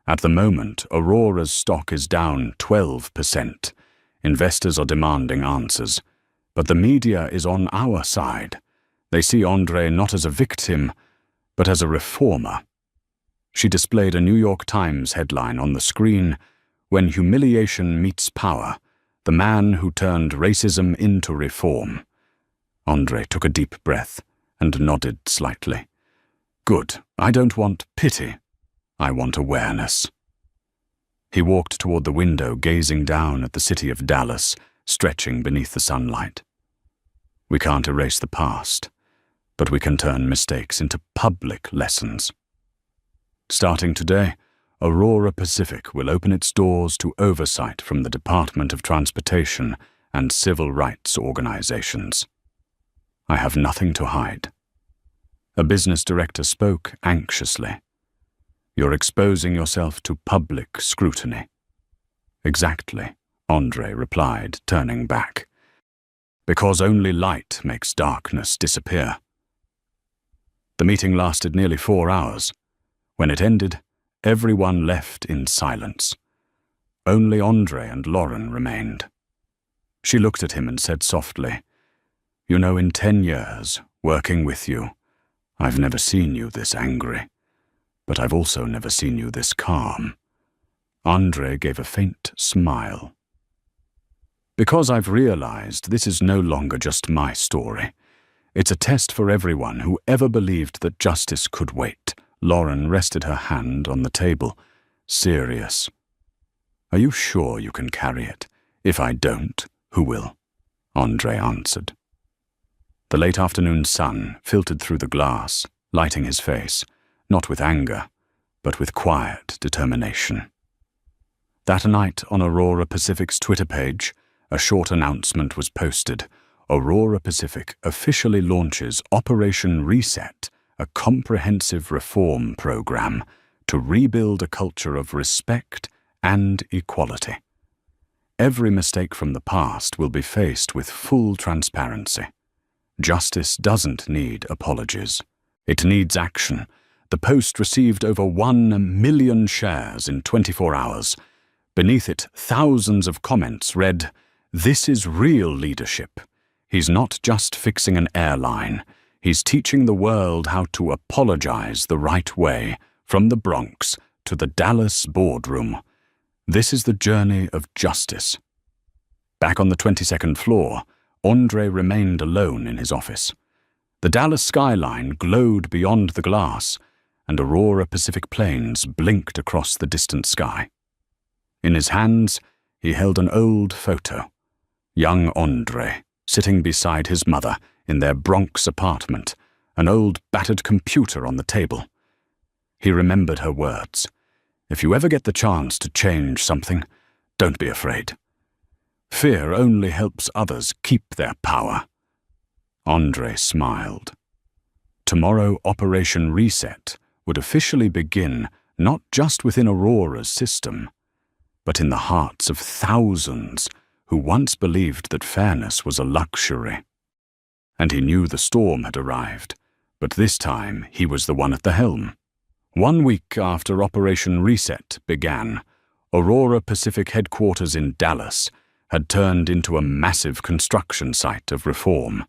At the moment, Aurora's stock is down 12%. Investors are demanding answers. But the media is on our side. They see Andre not as a victim, but as a reformer. She displayed a New York Times headline on the screen, When Humiliation Meets Power, the man who turned racism into reform. Andre took a deep breath and nodded slightly. Good. I don't want pity. I want awareness. He walked toward the window, gazing down at the city of Dallas, stretching beneath the sunlight. We can't erase the past, but we can turn mistakes into public lessons. Starting today, Aurora Pacific will open its doors to oversight from the Department of Transportation and civil rights organizations. I have nothing to hide. A business director spoke anxiously. You're exposing yourself to public scrutiny. Exactly, Andre replied, turning back. Because only light makes darkness disappear. The meeting lasted nearly 4 hours. When it ended, everyone left in silence. Only Andre and Lauren remained. She looked at him and said softly, You know, in 10 years, working with you, I've never seen you this angry, but I've also never seen you this calm. Andre gave a faint smile. Because I've realized this is no longer just my story. It's a test for everyone who ever believed that justice could wait. Lauren rested her hand on the table, serious. Are you sure you can carry it? If I don't, who will? Andre answered. The late afternoon sun filtered through the glass, lighting his face, not with anger, but with quiet determination. That night on Aurora Pacific's Twitter page, a short announcement was posted. Aurora Pacific officially launches Operation Reset, a comprehensive reform program to rebuild a culture of respect and equality. Every mistake from the past will be faced with full transparency. Justice doesn't need apologies. It needs action. The post received over 1 million shares in 24 hours. Beneath it, thousands of comments read, "This is real leadership. He's not just fixing an airline. He's teaching the world how to apologize the right way, from the Bronx to the Dallas boardroom. This is the journey of justice." Back on the 22nd floor, Andre remained alone in his office. The Dallas skyline glowed beyond the glass, and Aurora Pacific planes blinked across the distant sky. In his hands, he held an old photo. Young Andre, sitting beside his mother in their Bronx apartment, an old battered computer on the table. He remembered her words. "If you ever get the chance to change something, don't be afraid. Fear only helps others keep their power." Andre smiled. Tomorrow, Operation Reset would officially begin not just within Aurora's system, but in the hearts of thousands who once believed that fairness was a luxury. And he knew the storm had arrived, but this time he was the one at the helm. 1 week after Operation Reset began, Aurora Pacific headquarters in Dallas had turned into a massive construction site of reform.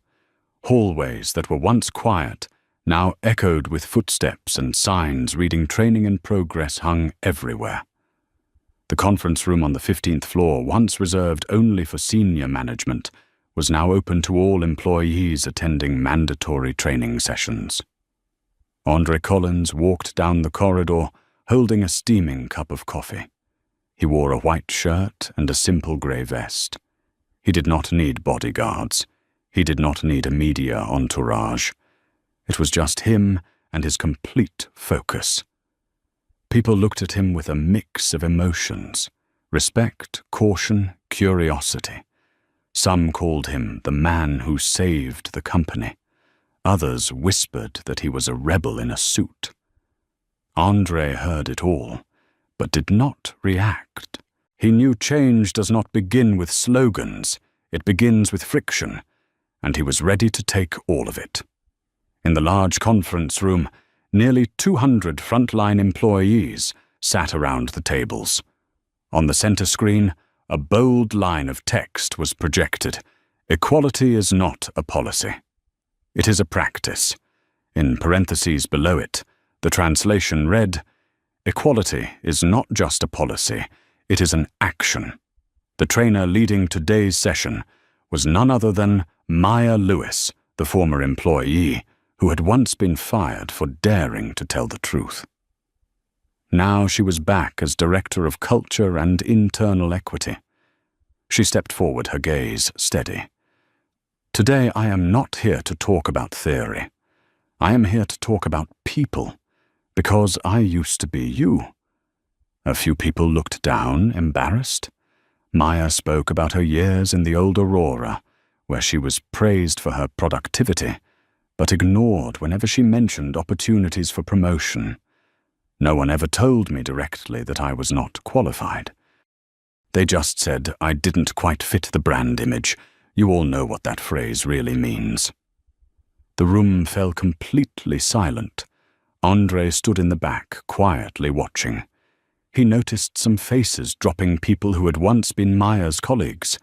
Hallways that were once quiet now echoed with footsteps, and signs reading "Training in Progress" hung everywhere. The conference room on the 15th floor, once reserved only for senior management, was now open to all employees attending mandatory training sessions. Andre Collins walked down the corridor, holding a steaming cup of coffee. He wore a white shirt and a simple grey vest. He did not need bodyguards. He did not need a media entourage. It was just him and his complete focus. People looked at him with a mix of emotions: respect, caution, curiosity. Some called him the man who saved the company. Others whispered that he was a rebel in a suit. Andre heard it all, but did not react. He knew change does not begin with slogans. It begins with friction, and he was ready to take all of it. In the large conference room, nearly 200 frontline employees sat around the tables. On the center screen, a bold line of text was projected: "Equality is not a policy. It is a practice." In parentheses below it, the translation read, "Equality is not just a policy, it is an action." The trainer leading today's session was none other than Maya Lewis, the former employee, who had once been fired for daring to tell the truth. Now she was back as Director of Culture and Internal Equity. She stepped forward, her gaze steady. "Today I am not here to talk about theory. I am here to talk about people, because I used to be you." A few people looked down, embarrassed. Maya spoke about her years in the old Aurora, where she was praised for her productivity, but ignored whenever she mentioned opportunities for promotion. "No one ever told me directly that I was not qualified. They just said I didn't quite fit the brand image. You all know what that phrase really means." The room fell completely silent. Andre stood in the back, quietly watching. He noticed some faces dropping, people who had once been Maya's colleagues.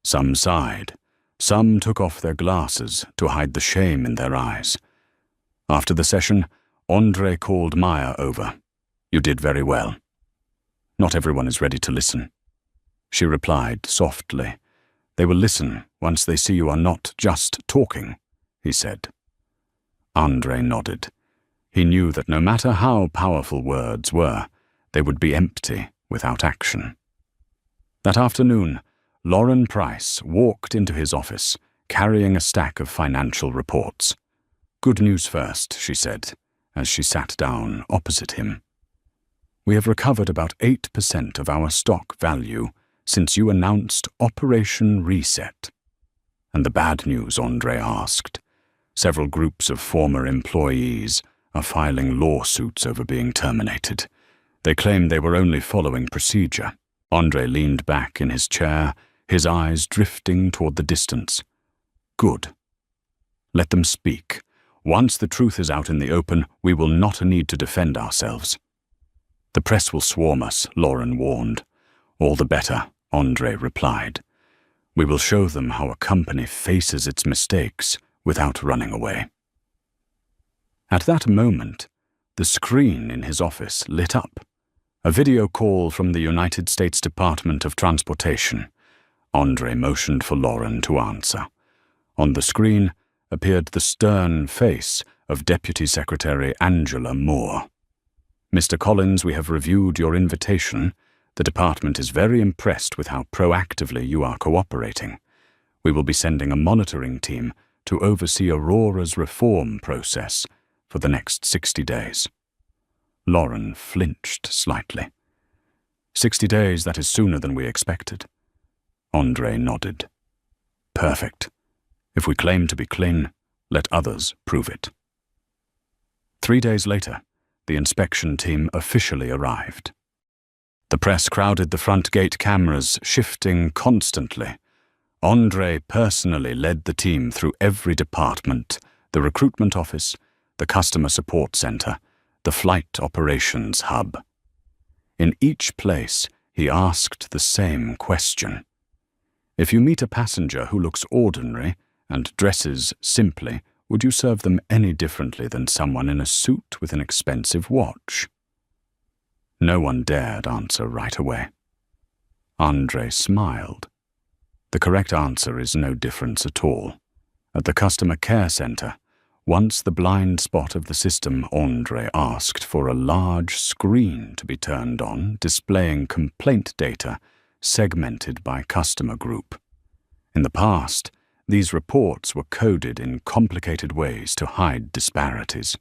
Some sighed. Some took off their glasses to hide the shame in their eyes. After the session, Andre called Maya over. "You did very well." "Not everyone is ready to listen," she replied softly. "They will listen once they see you are not just talking," he said. Andre nodded. He knew that no matter how powerful words were, they would be empty without action. That afternoon, Lauren Price walked into his office, carrying a stack of financial reports. "Good news first," she said, as she sat down opposite him. We have recovered about 8% of our stock value since you announced Operation Reset. And the bad news, Andre asked. Several groups of former employees are filing lawsuits over being terminated. They claim they were only following procedure. Andre leaned back in his chair, his eyes drifting toward the distance. Good. Let them speak. Once the truth is out in the open, we will not need to defend ourselves. The press will swarm us, Lauren warned. All the better, Andre replied. We will show them how a company faces its mistakes without running away. At that moment, the screen in his office lit up. A video call from the United States Department of Transportation. Andre motioned for Lauren to answer. On the screen appeared the stern face of Deputy Secretary Angela Moore. Mr. Collins, we have reviewed your invitation. The department is very impressed with how proactively you are cooperating. We will be sending a monitoring team to oversee Aurora's reform process for the next 60 days. Lauren flinched slightly. 60 days, that is sooner than we expected. Andre nodded. Perfect. If we claim to be clean, let others prove it. 3 days later, the inspection team officially arrived. The press crowded the front gate, cameras shifting constantly. Andre personally led the team through every department, the recruitment office, the customer support center, the flight operations hub. In each place, he asked the same question. If you meet a passenger who looks ordinary and dresses simply, would you serve them any differently than someone in a suit with an expensive watch? No one dared answer right away. Andre smiled. The correct answer is no difference at all. At the customer care center, once the blind spot of the system, Andre asked for a large screen to be turned on, displaying complaint data segmented by customer group. In the past, these reports were coded in complicated ways to hide disparities.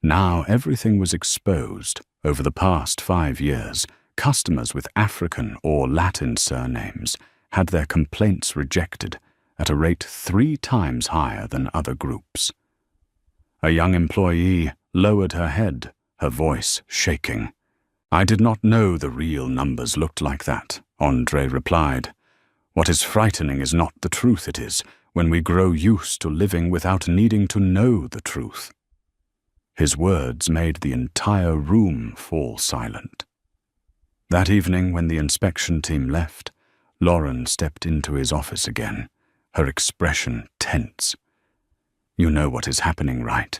Now everything was exposed. Over the past 5 years, customers with African or Latin surnames had their complaints rejected at a rate 3 times higher than other groups. A young employee lowered her head, her voice shaking. I did not know the real numbers looked like that, Andre replied. What is frightening is not the truth, it is when we grow used to living without needing to know the truth. His words made the entire room fall silent. That evening, when the inspection team left, Lauren stepped into his office again, her expression tense. You know what is happening, right?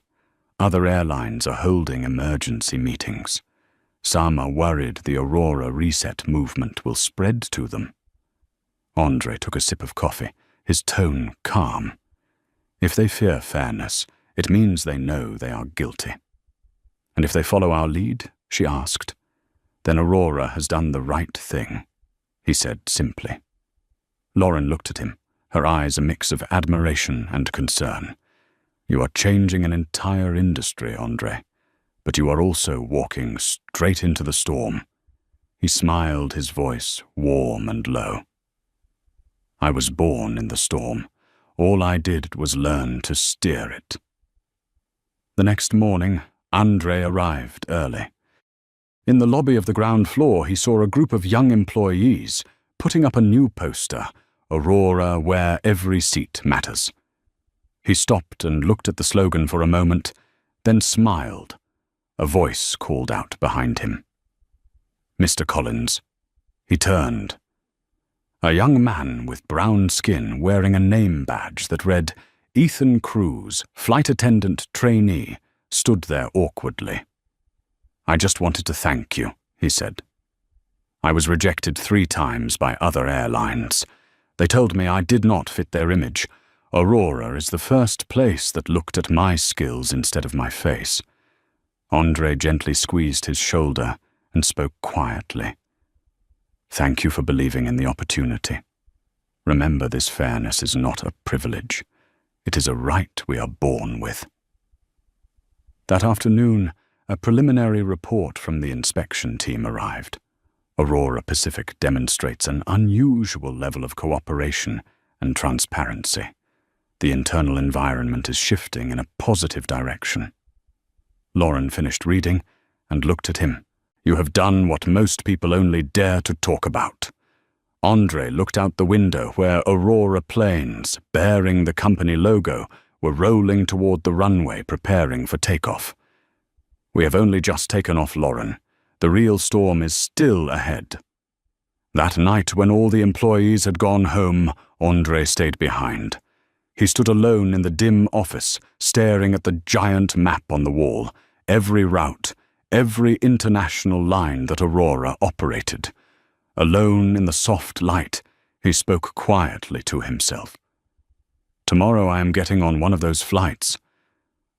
Other airlines are holding emergency meetings. Some are worried the Aurora Reset movement will spread to them. Andre took a sip of coffee, his tone calm. If they fear fairness, it means they know they are guilty. And if they follow our lead, she asked, then Aurora has done the right thing, he said simply. Lauren looked at him, her eyes a mix of admiration and concern. You are changing an entire industry, Andre, but you are also walking straight into the storm. He smiled, his voice warm and low. I was born in the storm. All I did was learn to steer it. The next morning, Andre arrived early. In the lobby of the ground floor, he saw a group of young employees putting up a new poster, Aurora, where every seat matters. He stopped and looked at the slogan for a moment, then smiled. A voice called out behind him. Mr. Collins. He turned. A young man with brown skin wearing a name badge that read Ethan Cruz, flight attendant trainee, stood there awkwardly. I just wanted to thank you, he said. I was rejected 3 times by other airlines. They told me I did not fit their image. Aurora is the first place that looked at my skills instead of my face. Andre gently squeezed his shoulder and spoke quietly. Thank you for believing in the opportunity. Remember, this fairness is not a privilege. It is a right we are born with. That afternoon, A preliminary report from the inspection team arrived. Aurora Pacific demonstrates an unusual level of cooperation and transparency. The internal environment is shifting in a positive direction. Lauren finished reading and looked at him. You have done what most people only dare to talk about. Andre looked out the window where Aurora planes, bearing the company logo, were rolling toward the runway preparing for takeoff. We have only just taken off, Lauren. The real storm is still ahead. That night, when all the employees had gone home, Andre stayed behind. He stood alone in the dim office, staring at the giant map on the wall, every route, every international line that Aurora operated. Alone in the soft light, he spoke quietly to himself. Tomorrow I am getting on one of those flights.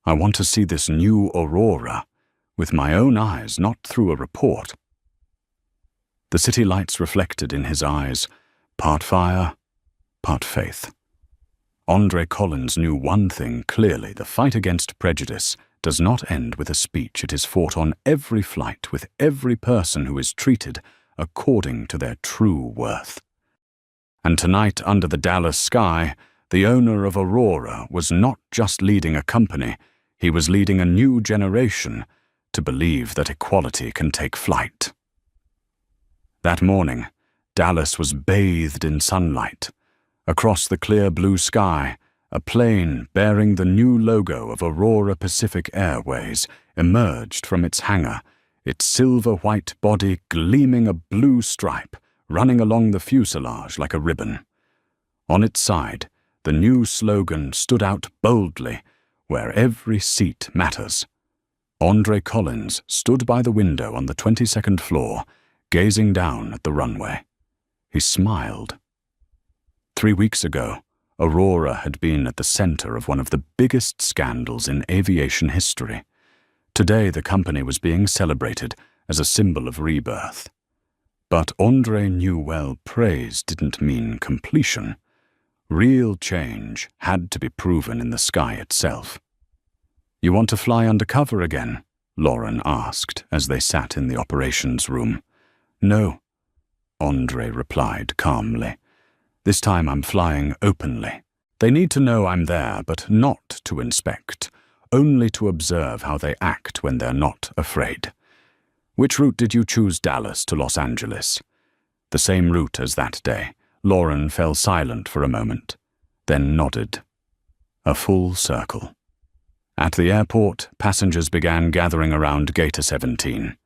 I want to see this new Aurora with my own eyes, not through a report. The city lights reflected in his eyes, part fire, part faith. Andre Collins knew one thing clearly: the fight against prejudice does not end with a speech. It is fought on every flight with every person who is treated according to their true worth. And tonight, under the Dallas sky, the owner of Aurora was not just leading a company, he was leading a new generation to believe that equality can take flight. That morning, Dallas was bathed in sunlight. Across the clear blue sky, a plane bearing the new logo of Aurora Pacific Airways emerged from its hangar, its silver-white body gleaming a blue stripe running along the fuselage like a ribbon. On its side, the new slogan stood out boldly, where every seat matters. Andre Collins stood by the window on the 22nd floor, gazing down at the runway. He smiled. 3 weeks ago, Aurora had been at the center of one of the biggest scandals in aviation history. Today, the company was being celebrated as a symbol of rebirth. But Andre knew well praise didn't mean completion. Real change had to be proven in the sky itself. You want to fly undercover again? Lauren asked as they sat in the operations room. No, Andre replied calmly. This time I'm flying openly. They need to know I'm there, but not to inspect, only to observe how they act when they're not afraid. Which route did you choose, Dallas to Los Angeles? The same route as that day. Lauren fell silent for a moment, then nodded. A full circle. At the airport, passengers began gathering around Gate 17.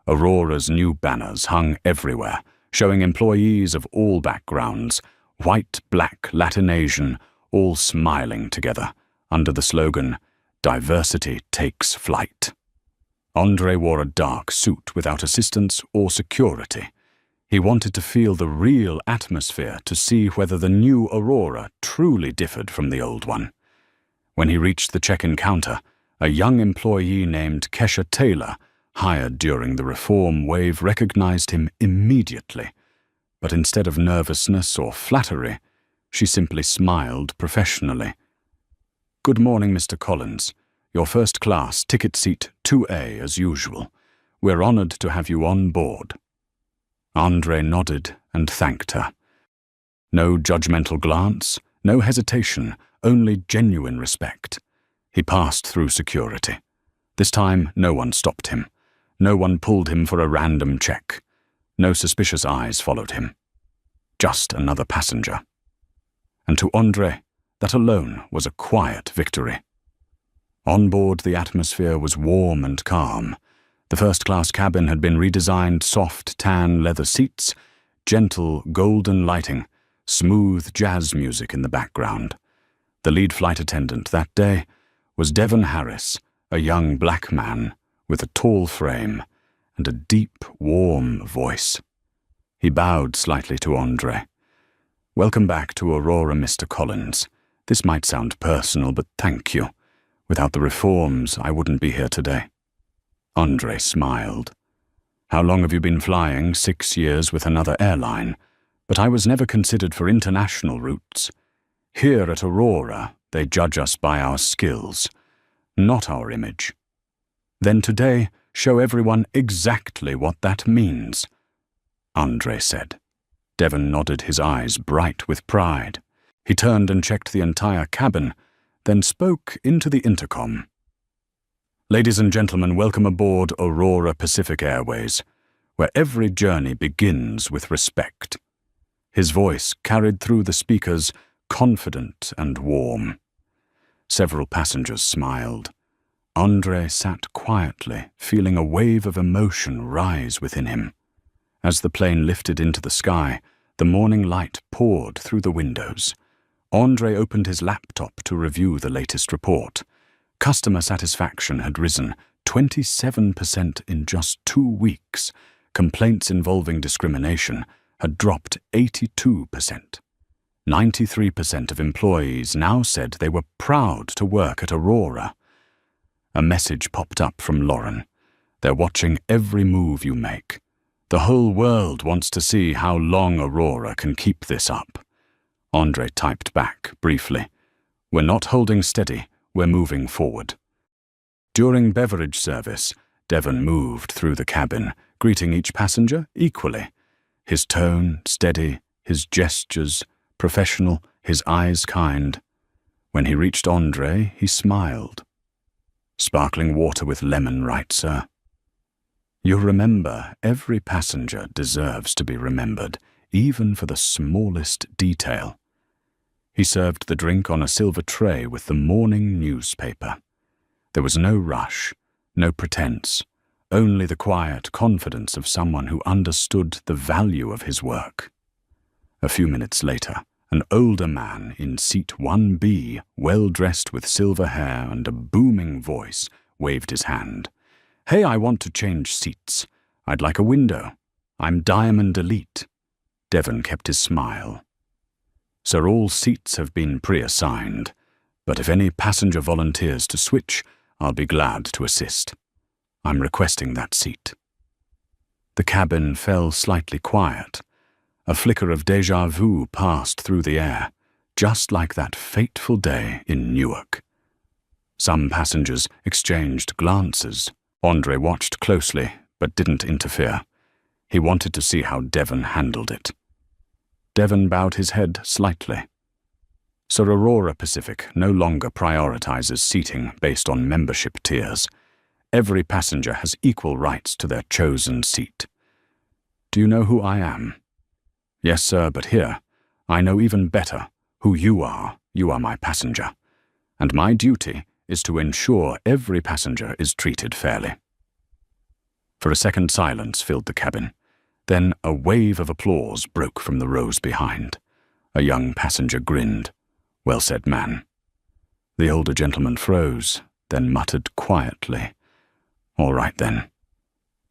Aurora's new banners hung everywhere, showing employees of all backgrounds, white, black, Latin, Asian, all smiling together, under the slogan, "Diversity takes flight." Andre wore a dark suit without assistance or security. He wanted to feel the real atmosphere to see whether the new Aurora truly differed from the old one. When he reached the check-in counter, a young employee named Kesha Taylor, hired during the reform wave, recognized him immediately. But instead of nervousness or flattery, she simply smiled professionally. "Good morning, Mr. Collins. Your first class, ticket seat 2A as usual. We're honored to have you on board." Andre nodded and thanked her. No judgmental glance, no hesitation, only genuine respect. He passed through security. This time, no one stopped him. No one pulled him for a random check. No suspicious eyes followed him. Just another passenger. And to Andre, that alone was a quiet victory. On board, the atmosphere was warm and calm. The first-class cabin had been redesigned: soft tan leather seats, gentle golden lighting, smooth jazz music in the background. The lead flight attendant that day was Devon Harris, a young black man with a tall frame and a deep, warm voice. He bowed slightly to Andre. "Welcome back to Aurora, Mr. Collins. This might sound personal, but thank you. Without the reforms, I wouldn't be here today." Andre smiled. "How long have you been flying?" "6 years with another airline, but I was never considered for international routes. Here at Aurora, they judge us by our skills, not our image." Then today, show everyone exactly what that means, Andre said. Devon nodded, his eyes bright with pride. He turned and checked the entire cabin, then spoke into the intercom. Ladies and gentlemen, welcome aboard Aurora Pacific Airways, where every journey begins with respect. His voice carried through the speakers, confident and warm. Several passengers smiled. Andre sat quietly, feeling a wave of emotion rise within him. As the plane lifted into the sky, the morning light poured through the windows. Andre opened his laptop to review the latest report. Customer satisfaction had risen 27% in just 2 weeks. Complaints involving discrimination had dropped 82%. 93% of employees now said they were proud to work at Aurora. A message popped up from Lauren. They're watching every move you make. The whole world wants to see how long Aurora can keep this up. Andre typed back briefly. We're not holding steady, we're moving forward. During beverage service, Devon moved through the cabin, greeting each passenger equally. His tone steady, his gestures professional, his eyes kind. When he reached Andre, he smiled. Sparkling water with lemon, right, sir? You remember, every passenger deserves to be remembered, even for the smallest detail. He served the drink on a silver tray with the morning newspaper. There was no rush, no pretense, only the quiet confidence of someone who understood the value of his work. A few minutes later, an older man in seat 1B, well-dressed with silver hair and a booming voice, waved his hand. Hey, I want to change seats. I'd like a window. I'm Diamond Elite. Devon kept his smile. Sir, all seats have been pre-assigned, but if any passenger volunteers to switch, I'll be glad to assist. I'm requesting that seat. The cabin fell slightly quiet. A flicker of déjà vu passed through the air, just like that fateful day in Newark. Some passengers exchanged glances. Andre watched closely, but didn't interfere. He wanted to see how Devon handled it. Devon bowed his head slightly. Sir, Aurora Pacific no longer prioritizes seating based on membership tiers. Every passenger has equal rights to their chosen seat. Do you know who I am? Yes, sir, but here, I know even better who you are. You are my passenger. And my duty is to ensure every passenger is treated fairly. For a second, silence filled the cabin. Then a wave of applause broke from the rows behind. A young passenger grinned. Well said, man. The older gentleman froze, then muttered quietly. All right, then.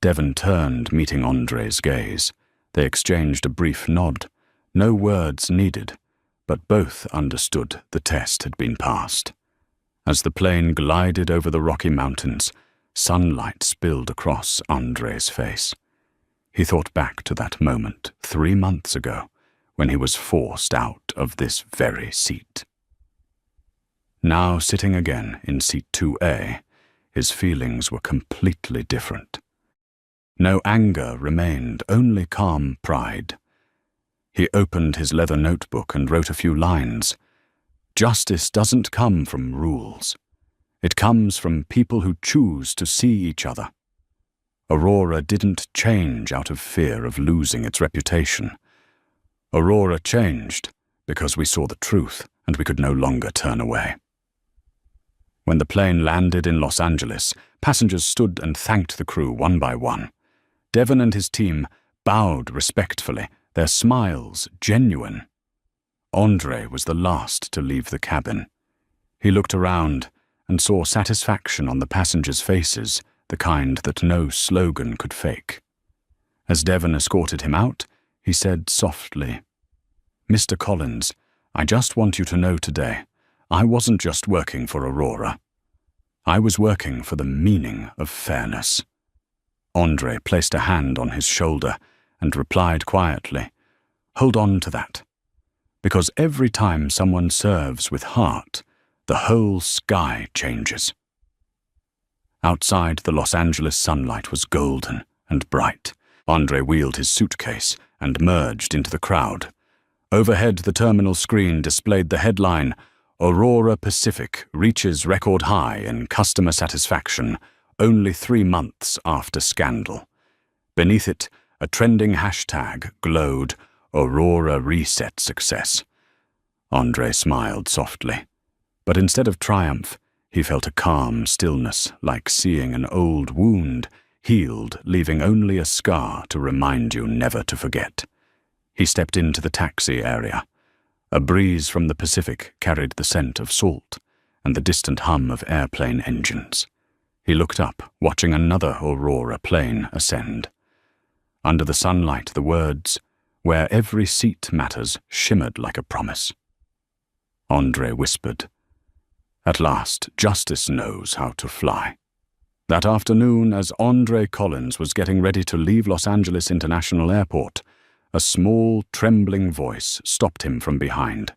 Devon turned, meeting Andre's gaze. They exchanged a brief nod. No words needed, but both understood the test had been passed. As the plane glided over the Rocky Mountains, sunlight spilled across Andre's face. He thought back to that moment 3 months ago, when he was forced out of this very seat. Now sitting again in seat 2A, his feelings were completely different. No anger remained, only calm pride. He opened his leather notebook and wrote a few lines. Justice doesn't come from rules. It comes from people who choose to see each other. Aurora didn't change out of fear of losing its reputation. Aurora changed because we saw the truth and we could no longer turn away. When the plane landed in Los Angeles, passengers stood and thanked the crew one by one. Devon and his team bowed respectfully, their smiles genuine. Andre was the last to leave the cabin. He looked around and saw satisfaction on the passengers' faces, the kind that no slogan could fake. As Devon escorted him out, he said softly, Mr. Collins, I just want you to know today, I wasn't just working for Aurora. I was working for the meaning of fairness. Andre placed a hand on his shoulder and replied quietly, Hold on to that. Because every time someone serves with heart, the whole sky changes. Outside, the Los Angeles sunlight was golden and bright. Andre wheeled his suitcase and merged into the crowd. Overhead, the terminal screen displayed the headline, "Aurora Pacific reaches record high in customer satisfaction only 3 months after scandal." Beneath it, a trending hashtag glowed, "Aurora Reset Success." Andre smiled softly, but instead of triumph, he felt a calm stillness, like seeing an old wound healed, leaving only a scar to remind you never to forget. He stepped into the taxi area. A breeze from the Pacific carried the scent of salt and the distant hum of airplane engines. He looked up, watching another Aurora plane ascend. Under the sunlight, the words, "Where every seat matters," shimmered like a promise. Andre whispered, "At last, justice knows how to fly." That afternoon, as Andre Collins was getting ready to leave Los Angeles International Airport, a small, trembling voice stopped him from behind.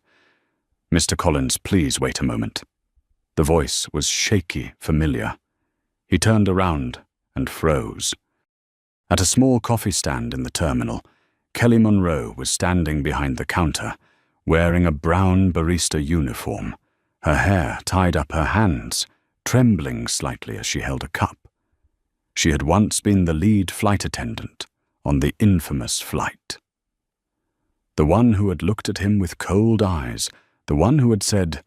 "Mr. Collins, please wait a moment." The voice was shaky, familiar. He turned around and froze. At a small coffee stand in the terminal, Kelly Monroe was standing behind the counter, wearing a brown barista uniform, her hair tied up her hands, trembling slightly as she held a cup. She had once been the lead flight attendant on the infamous flight. The one who had looked at him with cold eyes, the one who had said,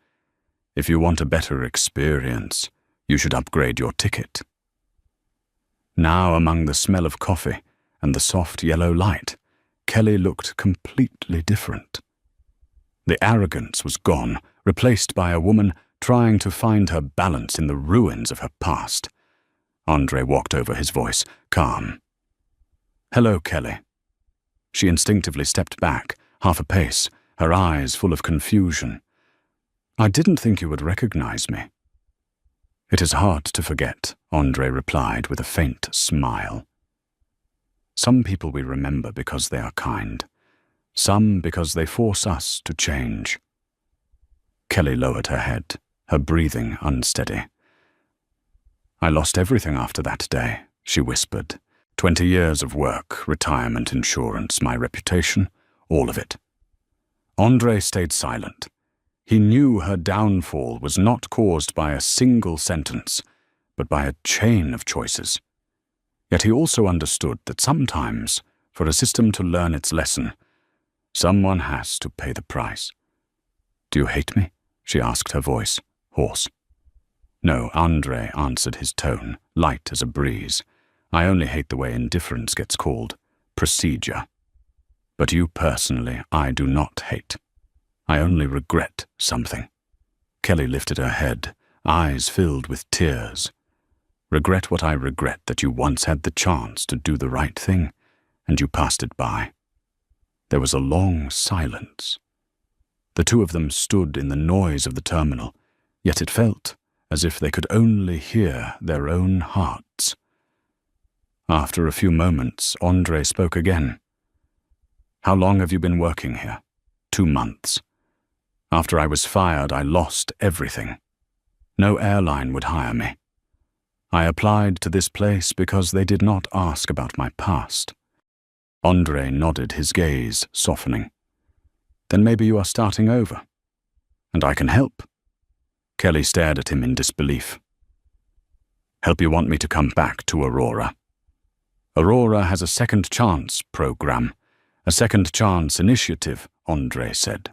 "If you want a better experience, you should upgrade your ticket." Now, among the smell of coffee and the soft yellow light, Kelly looked completely different. The arrogance was gone, replaced by a woman trying to find her balance in the ruins of her past. Andre walked over, his voice calm. "Hello, Kelly." She instinctively stepped back, half a pace, her eyes full of confusion. "I didn't think you would recognize me." "It is hard to forget," Andre replied with a faint smile. "Some people we remember because they are kind. Some because they force us to change." Kelly lowered her head, her breathing unsteady. "I lost everything after that day," she whispered. 20 years of work, retirement insurance, my reputation, all of it." Andre stayed silent. He knew her downfall was not caused by a single sentence, but by a chain of choices. Yet he also understood that sometimes, for a system to learn its lesson, someone has to pay the price. "Do you hate me?" she asked, her voice hoarse. "No," Andre answered, his tone light as a breeze. "I only hate the way indifference gets called procedure. But you personally, I do not hate. I only regret something." Kelly lifted her head, eyes filled with tears. "Regret what I regret, that you once had the chance to do the right thing, and you passed it by." There was a long silence. The two of them stood in the noise of the terminal, yet it felt as if they could only hear their own hearts. After a few moments, Andre spoke again. "How long have you been working here?" 2 months. After I was fired, I lost everything. No airline would hire me. I applied to this place because they did not ask about my past." Andre nodded, his gaze softening. "Then maybe you are starting over. And I can help." Kelly stared at him in disbelief. "Help you want me to come back to Aurora?" "Aurora has a second chance program, a second chance initiative," Andre said.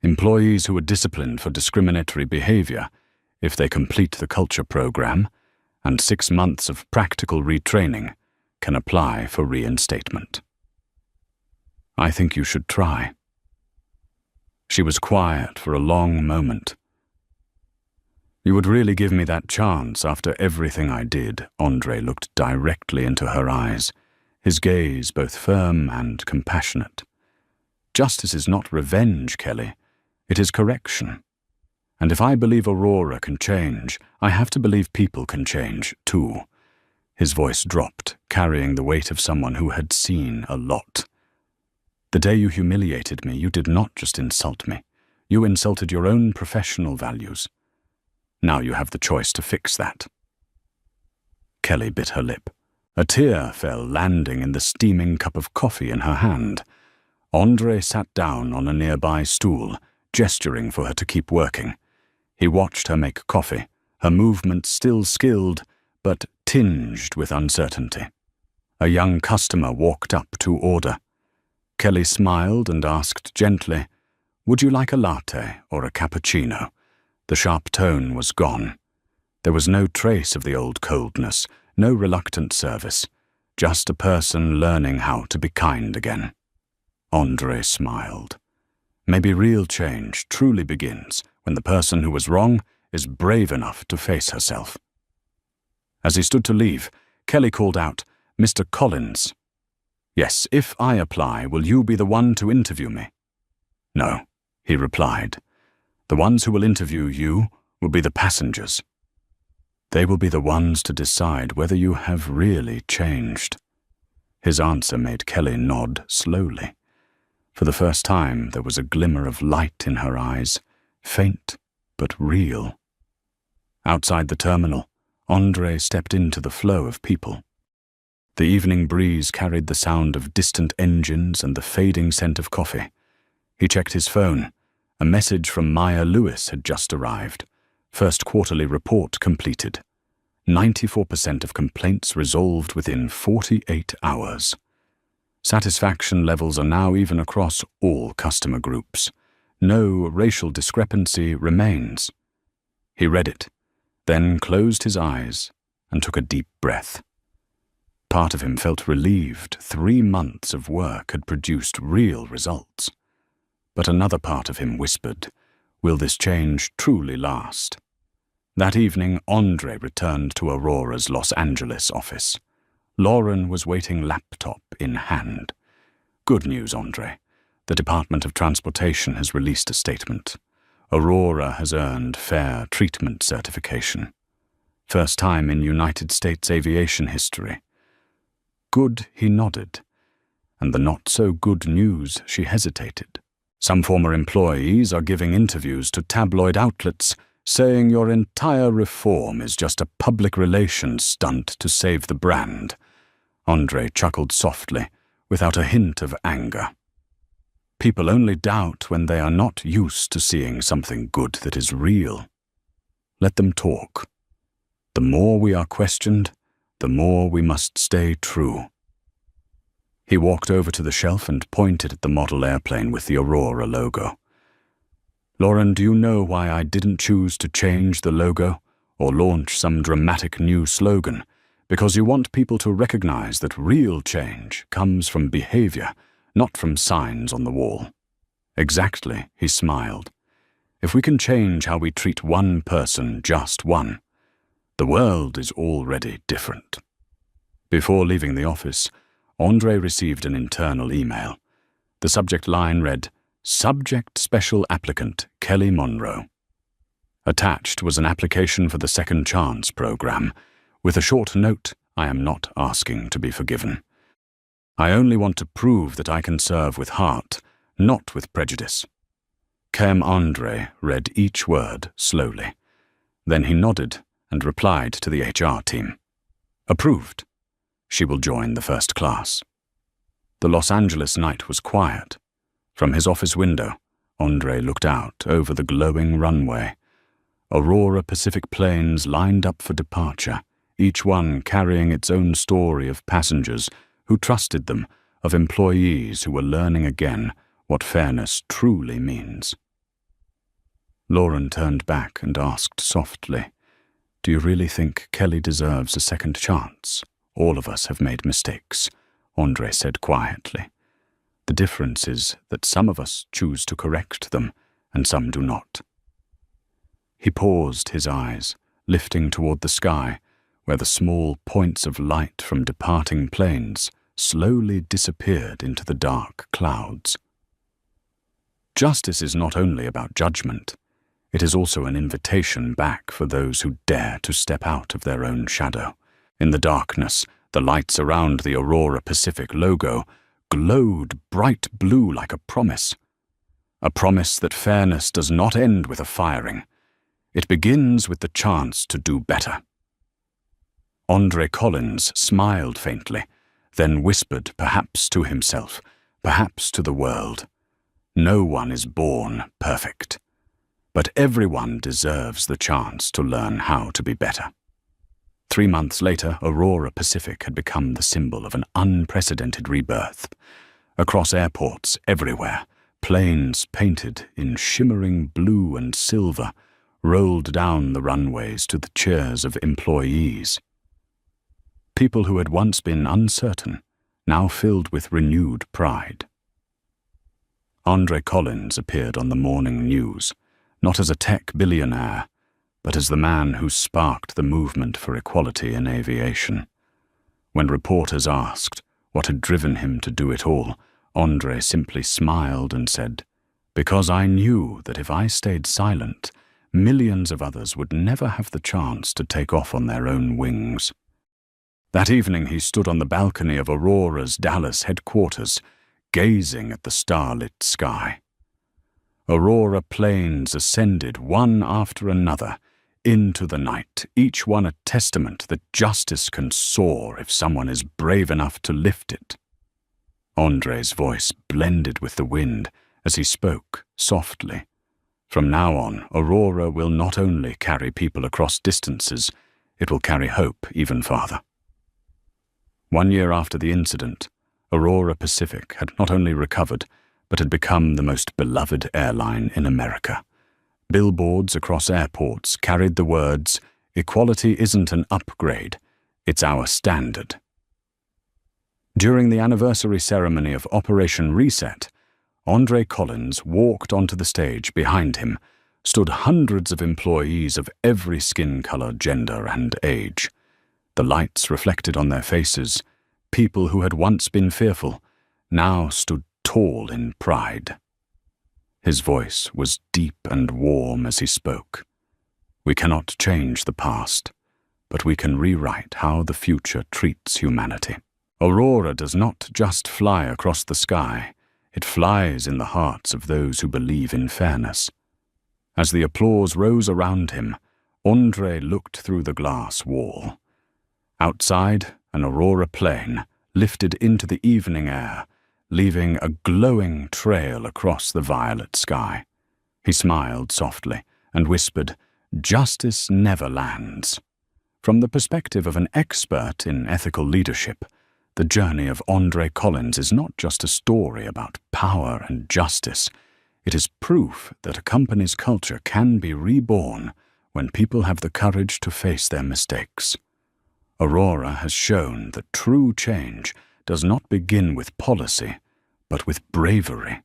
"Employees who are disciplined for discriminatory behavior, if they complete the culture program, and 6 months of practical retraining, can apply for reinstatement." "I think you should try." She was quiet for a long moment. "You would really give me that chance after everything I did?" Andre looked directly into her eyes, his gaze both firm and compassionate. "Justice is not revenge, Kelly. It is correction. And if I believe Aurora can change, I have to believe people can change, too." His voice dropped, carrying the weight of someone who had seen a lot. "The day you humiliated me, you did not just insult me. You insulted your own professional values. Now you have the choice to fix that." Kelly bit her lip. A tear fell, landing in the steaming cup of coffee in her hand. Andre sat down on a nearby stool, gesturing for her to keep working. He watched her make coffee, her movements still skilled, but tinged with uncertainty. A young customer walked up to order. Kelly smiled and asked gently, "Would you like a latte or a cappuccino?" The sharp tone was gone. There was no trace of the old coldness, no reluctant service, just a person learning how to be kind again. Andre smiled. Maybe real change truly begins when the person who was wrong is brave enough to face herself. As he stood to leave, Kelly called out, "Mr. Collins." "Yes, if I apply, will you be the one to interview me?" "No," he replied. "The ones who will interview you will be the passengers. They will be the ones to decide whether you have really changed." His answer made Kelly nod slowly. For the first time, there was a glimmer of light in her eyes, faint but real. Outside the terminal, Andre stepped into the flow of people. The evening breeze carried the sound of distant engines and the fading scent of coffee. He checked his phone. A message from Maya Lewis had just arrived. First quarterly report completed. 94% of complaints resolved within 48 hours. Satisfaction levels are now even across all customer groups. No racial discrepancy remains. He read it, then closed his eyes and took a deep breath. Part of him felt relieved 3 months of work had produced real results. But another part of him whispered, will this change truly last? That evening, Andre returned to Aurora's Los Angeles office. Lauren was waiting, laptop in hand. "Good news, Andre. The Department of Transportation has released a statement. Aurora has earned fair treatment certification. First time in United States aviation history." "Good," he nodded. And the not-so-good news, she hesitated. "Some former employees are giving interviews to tabloid outlets, saying your entire reform is just a public relations stunt to save the brand." Andre chuckled softly, without a hint of anger. "People only doubt when they are not used to seeing something good that is real. Let them talk. The more we are questioned, the more we must stay true." He walked over to the shelf and pointed at the model airplane with the Aurora logo. "Lauren, do you know why I didn't choose to change the logo or launch some dramatic new slogan? Because you want people to recognize that real change comes from behavior, not from signs on the wall." "Exactly," he smiled. "If we can change how we treat one person, just one, the world is already different." Before leaving the office, Andre received an internal email. The subject line read, "Subject Special Applicant Kelly Monroe." Attached was an application for the Second Chance program, with a short note, "I am not asking to be forgiven. I only want to prove that I can serve with heart, not with prejudice." Cam Andre read each word slowly. Then he nodded and replied to the HR team. "Approved. She will join the first class." The Los Angeles night was quiet. From his office window, Andre looked out over the glowing runway. Aurora Pacific planes lined up for departure, each one carrying its own story of passengers who trusted them, of employees who were learning again what fairness truly means. Lauren turned back and asked softly, "Do you really think Kelly deserves a second chance? All of us have made mistakes," Andre said quietly. "The difference is that some of us choose to correct them and some do not." He paused, his eyes lifting toward the sky, where the small points of light from departing planes slowly disappeared into the dark clouds. Justice is not only about judgment. It is also an invitation back for those who dare to step out of their own shadow. In the darkness, the lights around the Aurora Pacific logo glowed bright blue like a promise. A promise that fairness does not end with a firing. It begins with the chance to do better. Andre Collins smiled faintly, then whispered, perhaps to himself, perhaps to the world, "No one is born perfect, but everyone deserves the chance to learn how to be better." 3 months later, Aurora Pacific had become the symbol of an unprecedented rebirth. Across airports everywhere, planes painted in shimmering blue and silver rolled down the runways to the cheers of employees. People who had once been uncertain, now filled with renewed pride. Andre Collins appeared on the morning news, not as a tech billionaire, but as the man who sparked the movement for equality in aviation. When reporters asked what had driven him to do it all, Andre simply smiled and said, "Because I knew that if I stayed silent, millions of others would never have the chance to take off on their own wings." That evening he stood on the balcony of Aurora's Dallas headquarters, gazing at the starlit sky. Aurora planes ascended one after another into the night, each one a testament that justice can soar if someone is brave enough to lift it. Andre's voice blended with the wind as he spoke softly. From now on, Aurora will not only carry people across distances, it will carry hope even farther. 1 year after the incident, Aurora Pacific had not only recovered, but had become the most beloved airline in America. Billboards across airports carried the words, "Equality isn't an upgrade, it's our standard." During the anniversary ceremony of Operation Reset, Andre Collins walked onto the stage. Behind him stood hundreds of employees of every skin color, gender, and age. The lights reflected on their faces. People who had once been fearful now stood tall in pride. His voice was deep and warm as he spoke. "We cannot change the past, but we can rewrite how the future treats humanity." Aurora does not just fly across the sky, it flies in the hearts of those who believe in fairness. As the applause rose around him, Andre looked through the glass wall. Outside, an Aurora plane lifted into the evening air, leaving a glowing trail across the violet sky. He smiled softly and whispered, "Justice never lands." From the perspective of an expert in ethical leadership, the journey of Andre Collins is not just a story about power and justice. It is proof that a company's culture can be reborn when people have the courage to face their mistakes. Aurora has shown that true change does not begin with policy, but with bravery.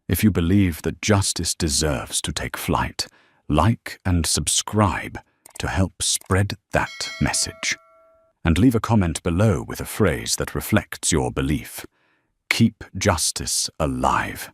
If you believe that justice deserves to take flight, like and subscribe to help spread that message. And leave a comment below with a phrase that reflects your belief. Keep justice alive.